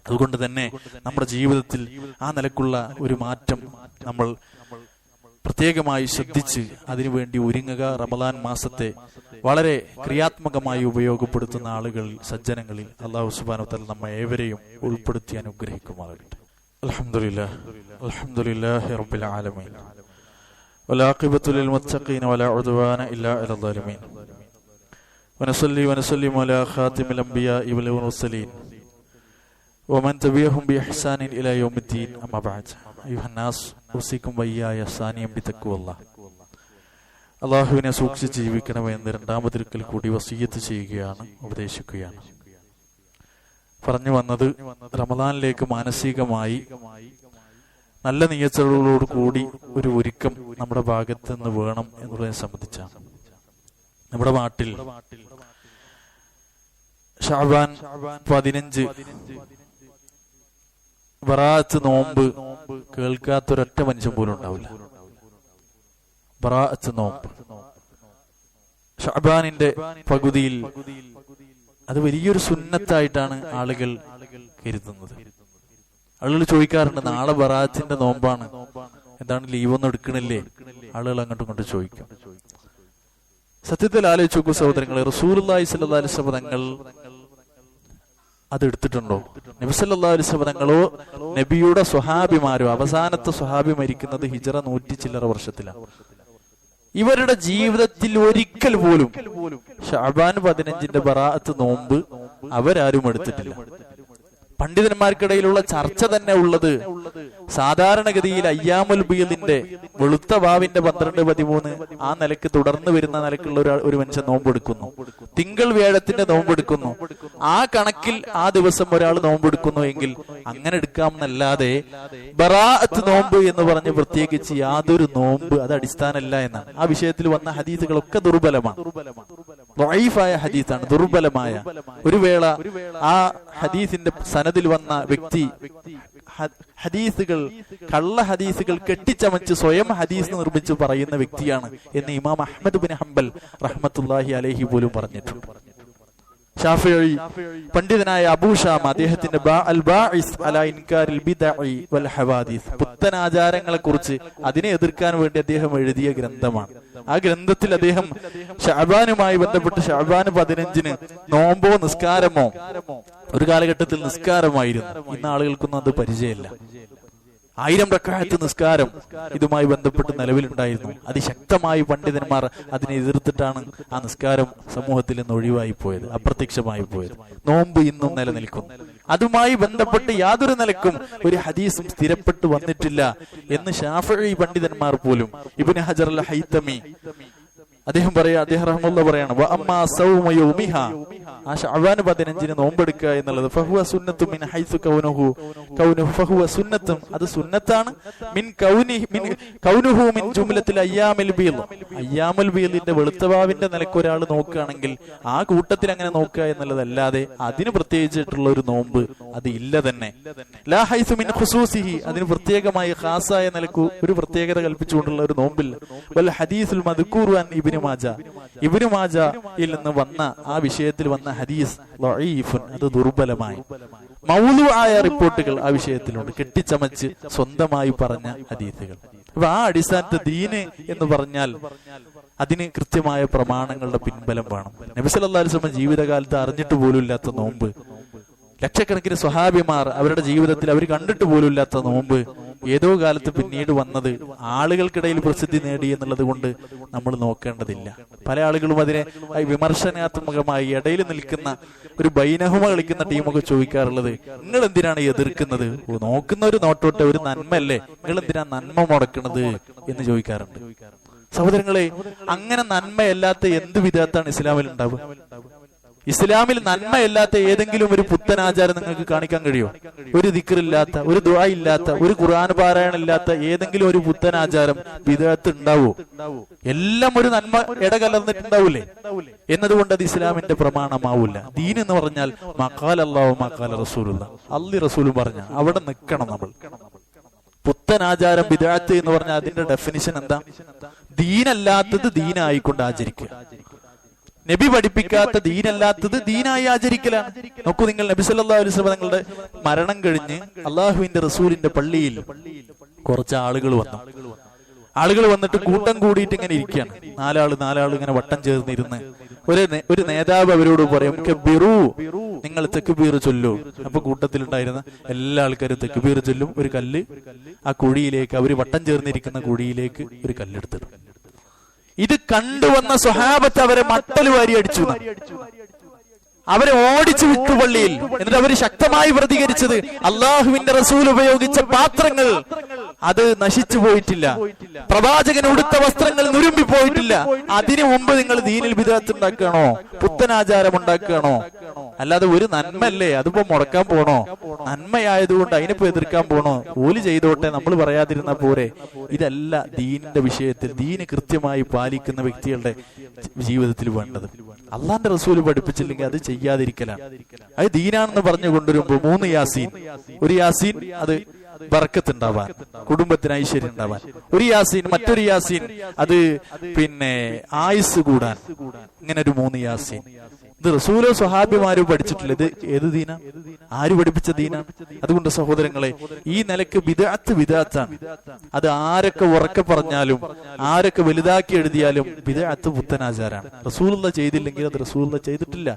അതുകൊണ്ട് തന്നെ നമ്മുടെ ജീവിതത്തിൽ ആ നിലക്കുള്ള ഒരു മാറ്റം നമ്മൾ പ്രത്യേകമായി ശ്രദ്ധിച്ച് അതിനുവേണ്ടി ഒരുങ്ങുക. റമളാൻ മാസത്തെ വളരെ ക്രിയാത്മകമായി ഉപയോഗപ്പെടുത്തുന്ന ആളുകളിൽ, സജ്ജനങ്ങളിൽ അല്ലാഹു സുബ്ഹാനഹു വ തആല നമ്മെ ഏവരെയും ഉൾപ്പെടുത്തി അനുഗ്രഹിക്കുമാറാകട്ടെ. അൽഹംദുലില്ലാഹി റബ്ബിൽ ആലമീൻ والعاقبة للمتقين ولا عدوان إلا على الظالمين ونصلي ونسلم على خاتم الأنبياء والمرسلين ومن تبعهم بإحسان إلى يوم الدين أما بعد أيها الناس أوصيكم وإياي ثانيا بتقوى الله. അള്ളാഹുവിനെ സൂക്ഷിച്ച് ജീവിക്കണമെന്ന് രണ്ടാമതൊരിക്കൽ കൂടി വസിയ്യത്ത് ചെയ്യുകയാണ്, ഉപദേശിക്കുകയാണ്. പറഞ്ഞു വന്നത് റമളാനിലേക്ക് മാനസികമായി നല്ല നിയത്തുകളോട് കൂടി ഒരു ഒരുക്കം നമ്മുടെ ഭാഗത്ത് നിന്ന് വേണം എന്നുള്ളതിനെ സംബന്ധിച്ചാണ്. നമ്മുടെ നാട്ടിൽ ഷഅബാൻ 15 ബറാഅത്ത് നോമ്പ് കേൾക്കാത്തൊരൊറ്റ മനുഷ്യൻ പോലും ഉണ്ടാവില്ല. ബറാഅത്ത് നോമ്പ് ഷഅബാനിന്റെ പകുതിയിൽ അത് വലിയൊരു സുന്നത്തായിട്ടാണ് ആളുകൾ കരുതുന്നത്. ആളുകൾ ചോദിക്കാറുണ്ട്, നാളെ ബറാഅത്തിന്റെ നോമ്പാണ്, എന്താണ് ലീവൊന്നും എടുക്കണില്ലേ? ആളുകൾ അങ്ങോട്ടും ഇങ്ങോട്ടും ചോദിക്കും. സത്യത്തിൽ ആലോചിച്ച് നോക്കൂ സഹോദരങ്ങളെ, റസൂലുള്ളാഹി സ്വല്ലല്ലാഹു അലൈഹി വസല്ലം തങ്ങൾ അത് എടുത്തിട്ടുണ്ടോ? നബി സല്ലല്ലാഹു അലൈഹി വസല്ലം തങ്ങളോ നബിയുടെ സ്വഹാബിമാരോ, അവസാനത്തെ സ്വഹാബി മരിക്കുന്നത് ഹിജ്റ 100 ചില്ലറ വർഷത്തിലാണ്. ഇവരുടെ ജീവിതത്തിൽ ഒരിക്കൽ പോലും ഷഅബാൻ 15 ബറാഅത്ത് നോമ്പ് അവരാരും എടുത്തിട്ടില്ല. പണ്ഡിതന്മാർക്കിടയിലുള്ള ചർച്ച തന്നെ ഉള്ളത് സാധാരണഗതിയിൽ അയ്യാമുൽ ബീദിന്റെ വെളുത്ത വാവിന്റെ 12, 13 ആ നിലക്ക് തുടർന്ന് വരുന്ന നിലക്കുള്ള ഒരു മനുഷ്യൻ നോമ്പെടുക്കുന്നു, തിങ്കൾ വ്യാഴത്തിന്റെ നോമ്പെടുക്കുന്നു, ആ കണക്കിൽ ആ ദിവസം ഒരാൾ നോമ്പെടുക്കുന്നു എങ്കിൽ അങ്ങനെ എടുക്കാമെന്നല്ലാതെ ബറാഅത്ത് നോമ്പ് എന്ന് പറഞ്ഞ് പ്രത്യേകിച്ച് യാതൊരു നോമ്പ് അത് അടിസ്ഥാനമല്ല എന്നാണ്. ആ വിഷയത്തിൽ വന്ന ഹദീസുകളൊക്കെ ദുർബലമാണ്, ദഈഫായ ഹദീസാണ്, ദുർബലമായ. ഒരു വേള ആ ഹദീസിന്റെ സനദിൽ വന്ന വ്യക്തി ഹദീസുകൾ, കള്ള ഹദീസുകൾ കെട്ടിച്ചമച്ച് സ്വയം ഹദീസ് നിർമ്മിച്ച് പറയുന്ന വ്യക്തിയാണ് എന്ന് ഇമാം അഹ്മദ് ബിൻ ഹംബൽ റഹ്മത്തുള്ളാഹി അലൈഹി പോലും പറഞ്ഞിട്ടുണ്ട്. ഷാഫിഈ പണ്ഡിതനായ അബൂ ഷാമ അദ്ദേഹത്തിന്റെ അൽ ബാഇസ് അലാ ഇൻകാരിൽ ബിദ്അഇ വൽ ഹവാദിസ്, പുത്തനാചാരങ്ങളെ കുറിച്ച് അതിനെ എതിർക്കാൻ വേണ്ടി അദ്ദേഹം എഴുതിയ ഗ്രന്ഥമാണ്. ആ ഗ്രന്ഥത്തിൽ അദ്ദേഹം ശഅബാനുമായി ബന്ധപ്പെട്ട് ശഅബാൻ 15 നോമ്പോ നിസ്കാരമോ, ഒരു കാലഘട്ടത്തിൽ നിസ്കാരമായിരുന്നു, ഇന്ന് ആളുകൾക്കൊന്നും അത് പരിചയമില്ല. 1000 റക്അത്ത് നിസ്കാരം ഇതുമായി ബന്ധപ്പെട്ട് നിലവിലുണ്ടായിരുന്നു. അതിശക്തമായി പണ്ഡിതന്മാർ അതിനെ എതിർത്തിട്ടാണ് ആ നിസ്കാരം സമൂഹത്തിൽ നിന്ന് ഒഴിവായി പോയത്, അപ്രത്യക്ഷമായി പോയത്. നോമ്പ് ഇന്നും നിലനിൽക്കുന്നു. അതുമായി ബന്ധപ്പെട്ട് യാതൊരു നിലക്കും ഒരു ഹദീസും സ്ഥിരപ്പെട്ടു വന്നിട്ടില്ല എന്ന് ശാഫിഈ പണ്ഡിതന്മാർ പോലും. ഇബ്നു ഹജർ അൽ ഹൈതമി അദ്ദേഹം റഹ്മത്തുള്ളാഹി പറയാണ്, വഅമ്മാ സൗമ യൗമിഹാ, ആ ശഅബാൻ 15 നോമ്പെടുക്കുക എന്നുള്ളത് ഫഹുവ സുന്നത്തു മിൻ ഹൈസു കൗനുഹു ഫഹുവ സുന്നത്തും, അത് സുന്നത്താണ്, മിൻ കൗനുഹു മിൻ ജുംലത്തിൽ അയ്യാമുൽ ബീദ്, അയ്യാമുൽ ബീദിന്റെ വെളുത്തവാവിന്റെ നിലക്ക് ഒരാൾ നോക്കുകയാണെങ്കിൽ ആ കൂട്ടത്തിൽ അങ്ങനെ നോക്കുക എന്നുള്ളതല്ലാതെ അതിന് പ്രത്യേകിച്ചിട്ടുള്ള ഒരു നോമ്പ് അത് ഇല്ല തന്നെ. ലാ ഹൈസു മിൻ ഖുസൂസിഹി, അതിന് പ്രത്യേകമായി ഖാസായ നിലക്ക് ഒരു പ്രത്യേകത കൽപ്പിച്ചുകൊണ്ടുള്ള ഒരു നോമ്പില്ല. വൽ ഹദീസുൽ മദ്കൂറു അൻ ഇബ്നു മാജയിൽ നിന്ന് വന്ന ആ വിഷയത്തിൽ വന്ന ഹദീസ് ദഈഫുൻ, അത് ദുർബലമായി. മൗലൂആയ റിപ്പോർട്ടുകൾ ആ വിഷയത്തിലുണ്ട്, കെട്ടിച്ചമച്ച് സ്വന്തമായി പറഞ്ഞ ഹദീസുകൾ. അപ്പൊ ആ അടിസ്ഥാനത്തെ ദീന് എന്ന് പറഞ്ഞാൽ അതിന് കൃത്യമായ പ്രമാണങ്ങളുടെ പിൻബലം വേണം. നബി സല്ലല്ലാഹു അലൈഹി വസല്ലം ജീവിതകാലത്ത് അറിഞ്ഞിട്ട് പോലും ഇല്ലാത്ത നോമ്പ്, ലക്ഷക്കണക്കിന് സ്വഹാബിമാർ അവരുടെ ജീവിതത്തിൽ അവർ കണ്ടിട്ട് പോലും ഇല്ലാത്ത നോമ്പ് ഏതോ കാലത്ത് പിന്നീട് വന്നത് ആളുകൾക്കിടയിൽ പ്രസിദ്ധി നേടി എന്നുള്ളത് കൊണ്ട് നമ്മൾ നോക്കേണ്ടതില്ല. പല ആളുകളും അതിനെ വിമർശനാത്മകമായി ഇടയിൽ നിൽക്കുന്ന ഒരു ബൈനഹുമ കളിക്കുന്ന ടീമൊക്കെ ചോദിക്കാറുള്ളത്, നിങ്ങൾ എന്തിനാണ് എതിർക്കുന്നത്? നോക്കുന്ന ഒരു നോട്ടോട്ടെ ഒരു നന്മയല്ലേ, നിങ്ങൾ എന്തിനാ നന്മ മുടക്കുന്നത് എന്ന് ചോദിക്കാറുണ്ട്. സഹോദരങ്ങളെ, അങ്ങനെ നന്മയല്ലാത്ത എന്ത് വിധത്താണ് ഇസ്ലാമിൽ ഉണ്ടാവുക? ഇസ്ലാമിൽ നന്മയല്ലാത്ത ഏതെങ്കിലും ഒരു പുത്തൻ ആചാരം നിങ്ങൾക്ക് കാണിക്കാൻ കഴിയോ? ഒരു ദിക്റില്ലാത്ത, ഒരു ദുആ ഇല്ലാത്ത, ഒരു ഖുർആൻ പാരായണം ഇല്ലാത്ത ഏതെങ്കിലും ഒരു പുത്തൻ ആചാരം ബിദ്അത്ത് ഉണ്ടാവോ? എല്ലാം ഒരു നന്മ ഇടകലർന്നിട്ടുണ്ടാവൂലേ? എന്നതുകൊണ്ട് അത് ഇസ്ലാമിന്റെ പ്രമാണമാവൂല. ദീൻ എന്ന് പറഞ്ഞാൽ മഖാല അല്ലാഹു മഖാല റസൂലുള്ളാഹ്, അല്ലാഹു റസൂലും പറഞ്ഞ അവിടെ നിൽക്കണം നമ്മൾ. പുത്തൻ ആചാരം ബിദ്അത്ത് എന്ന് പറഞ്ഞാൽ അതിന്റെ ഡെഫിനിഷൻ എന്താ? ദീനല്ലാത്തത് ദീനായിക്കൊണ്ട് ആചരിക്കുക. നബി പഠിപ്പിക്കാത്ത ദീനല്ലാത്തത് ദീനായി ആചരിക്കലാണ്. നോക്കൂ നിങ്ങൾ, നബി സല്ലല്ലാഹു അലൈഹി വസല്ലം തങ്ങളുടെ മരണം കഴിഞ്ഞ് അള്ളാഹുവിന്റെ റസൂലിന്റെ പള്ളിയിൽ കുറച്ച് ആളുകൾ വന്നിട്ട് കൂട്ടം കൂടിയിട്ട് ഇങ്ങനെ ഇരിക്കുകയാണ്. നാലാള് ഇങ്ങനെ വട്ടം ചേർന്നിരുന്ന് ഒരു നേതാവ് അവരോട് പറയും, നിങ്ങൾ തക്ബീർ ചൊല്ലൂ. അപ്പൊ കൂട്ടത്തിലുണ്ടായിരുന്ന എല്ലാ ആൾക്കാരും തക്ബീർ ചൊല്ലും. ഒരു കല്ല് ആ കുഴിയിലേക്ക്, അവര് വട്ടം ചേർന്നിരിക്കുന്ന കുഴിയിലേക്ക് ഒരു കല്ലെടുത്തിടും. ഇത് കണ്ടുവന്ന സ്വഹാബത്ത് അവരെ മട്ടൽ വാരി അടിച്ചു, അവരെ ഓടിച്ചു വിട്ടു പള്ളിയിൽ. എന്നിട്ട് അവര് ശക്തമായി പ്രതികരിച്ചത്, അള്ളാഹുവിന്റെ റസൂൽ ഉപയോഗിച്ച പാത്രങ്ങൾ അത് നശിച്ചു പോയിട്ടില്ല, പ്രവാചകൻ ഉടുത്ത വസ്ത്രങ്ങൾ നുരുമ്പി പോയിട്ടില്ല. അതിനു മുമ്പ് നിങ്ങൾ ദീനിൽ ബിദ്അത്ത് ഉണ്ടാക്കുകയാണോ, പുത്തനാചാരം ഉണ്ടാക്കുകയാണോ? അല്ലാതെ ഒരു നന്മല്ലേ അതിപ്പോ മുടക്കാൻ പോണോ? നന്മയായതുകൊണ്ട് അതിനിപ്പോ എതിർക്കാൻ പോണോ? ഓല് ചെയ്തോട്ടെ, നമ്മൾ പറയാതിരുന്ന പോരെ. ഇതല്ല ദീനിന്റെ വിഷയത്തിൽ ദീന് കൃത്യമായി പാലിക്കുന്ന വ്യക്തികളുടെ ജീവിതത്തിൽ വേണ്ടത്. അള്ളാന്റെ റസൂല് പഠിപ്പിച്ചില്ലെങ്കിൽ അത് ചെയ്യാതിരിക്കലാണ്. അത് ദീനാണെന്ന് പറഞ്ഞു കൊണ്ടുവരുമ്പോ 3 യാസീൻ, ഒരു യാസീൻ അത് ബർക്കത്തുണ്ടാവാൻ, കുടുംബത്തിന് ഐശ്വര്യം ഉണ്ടാവാൻ, ഒരു യാസീൻ, മറ്റൊരു യാസീൻ അത് ആയുസ് കൂടാൻ, ഇങ്ങനെ ഒരു 3 യാസീൻ. ഇത് റസൂലോ സ്വഹാബിമാരോ പഠിച്ചിട്ടില്ല. ഇത് ഏത് ദീനാ? ആര് പഠിപ്പിച്ച ദീനാണ്? അതുകൊണ്ട് സഹോദരങ്ങളെ, ഈ നിലക്ക് ബിദ്അത്താണ്. അത് ആരൊക്കെ ഉറക്കെ പറഞ്ഞാലും ആരൊക്കെ വലുതാക്കി എഴുതിയാലും ബിദ്അത്ത് പുത്തനാചാരാണ്. റസൂലുള്ളാഹി ചെയ്തില്ലെങ്കിൽ അത് റസൂലുള്ളാഹി ചെയ്തിട്ടില്ല.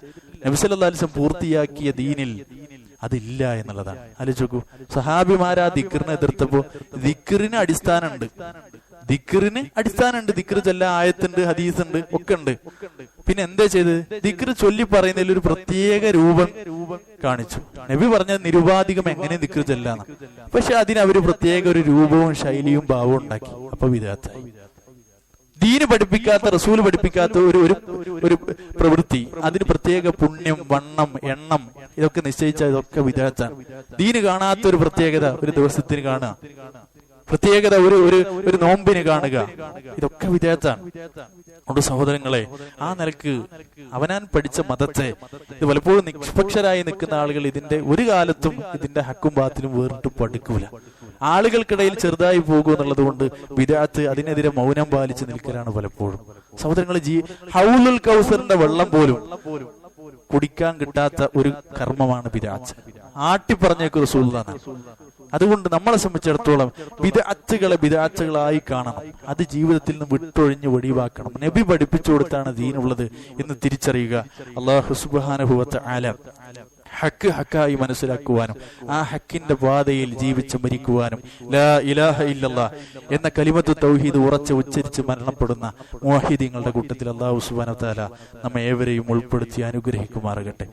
നബി സല്ലല്ലാഹു അലൈഹി വസല്ലം പൂർത്തിയാക്കിയ ദീനിൽ അതില്ല എന്നുള്ളതാണ്. ആലോചിക്കൂ, സഹാബിമാരാ ദിക്റിനെ എതിർത്തപ്പോ ദിക്റിന് അടിസ്ഥാനമുണ്ട്, ദിക്റിന് അടിസ്ഥാനമുണ്ട്, ദിക്റ് ചൊല്ലാൻ ആയത്തുണ്ട്, ഹദീസ് ഉണ്ട്, ഒക്കെ ഉണ്ട്. പിന്നെ എന്താ ചെയ്തത്? ദിക്റ് ചൊല്ലി പറയുന്നതിൽ ഒരു പ്രത്യേക രൂപം കാണിച്ചു. നബി പറഞ്ഞ നിരുപാധികം എങ്ങനെ ദിക്റ് ചൊല്ലാന്ന്. പക്ഷെ അതിന് അവര് പ്രത്യേക ഒരു രൂപവും ശൈലിയും ഭാവവും ഉണ്ടാക്കി. അപ്പൊ വിദഅത്തായി. ദീന് പഠിപ്പിക്കാത്ത, റസൂൽ പഠിപ്പിക്കാത്ത ഒരു പ്രവൃത്തി, അതിന് പ്രത്യേക പുണ്യം, വണ്ണം, എണ്ണം ഇതൊക്കെ നിശ്ചയിച്ചാൽ ഇതൊക്കെ വിദഅത്താണ്. ദീന് കാണാത്ത ഒരു പ്രത്യേകത ഒരു ദിവസത്തിന് കാണുക, പ്രത്യേകത ഒരു നോമ്പിന് കാണുക, ഇതൊക്കെ വിദഅത്താണ്. അതുകൊണ്ട് സഹോദരങ്ങളെ, ആ നിലക്ക് അവനാൻ പഠിച്ച മതത്തെ ഇത് പലപ്പോഴും നിഷ്പക്ഷരായി നിൽക്കുന്ന ആളുകൾ ഇതിന്റെ ഒരു കാലത്തും ഇതിന്റെ ഹക്കും ബാത്തിലും വേറിട്ട് പഠിക്കൂല. ആളുകൾക്കിടയിൽ ചെറുതായി പോകും എന്നുള്ളത് കൊണ്ട് ബിദഅത്ത് അതിനെതിരെ മൗനം പാലിച്ച് നിൽക്കലാണ് പലപ്പോഴും. സഹോദരങ്ങൾ, ഹൗലുൽ കൗസറിന്റെ വെള്ളം പോലും കുടിക്കാൻ കിട്ടാത്ത ഒരു കർമ്മമാണ് ബിദഅത്ത്. ആട്ടിപ്പറഞ്ഞേക്ക് റസൂലുള്ളാഹി. അതുകൊണ്ട് നമ്മളെ സംബന്ധിച്ചിടത്തോളം ബിദഅത്തുകളെ ബിദഅത്തുകളായി കാണണം. അത് ജീവിതത്തിൽ നിന്ന് വിട്ടൊഴിഞ്ഞ് ഒഴിവാക്കണം. നബി പഠിപ്പിച്ചു കൊടുത്താണ് ദീനുള്ളത് എന്ന് തിരിച്ചറിയുക. അല്ലാഹു സുബ്ഹാനഹു വ തആല ഹക്ക് ഹക്കായി മനസ്സിലാക്കുവാനും ആ ഹക്കിന്റെ പാതയിൽ ജീവിച്ച് മരിക്കുവാനും ലാ ഇലാഹ ഇല്ലല്ലാഹ് എന്ന കലിമത്തു തൗഹീദ് ഉറച്ച് ഉച്ചരിച്ച് മരണപ്പെടുന്ന മുവഹിദീങ്ങളുടെ കൂട്ടത്തിൽ അല്ലാഹു സുബ്ഹാനഹു വ തആല നമ്മെ ഏവരെയും ഉൾപ്പെടുത്തി അനുഗ്രഹിക്കുമാറാകട്ടെ.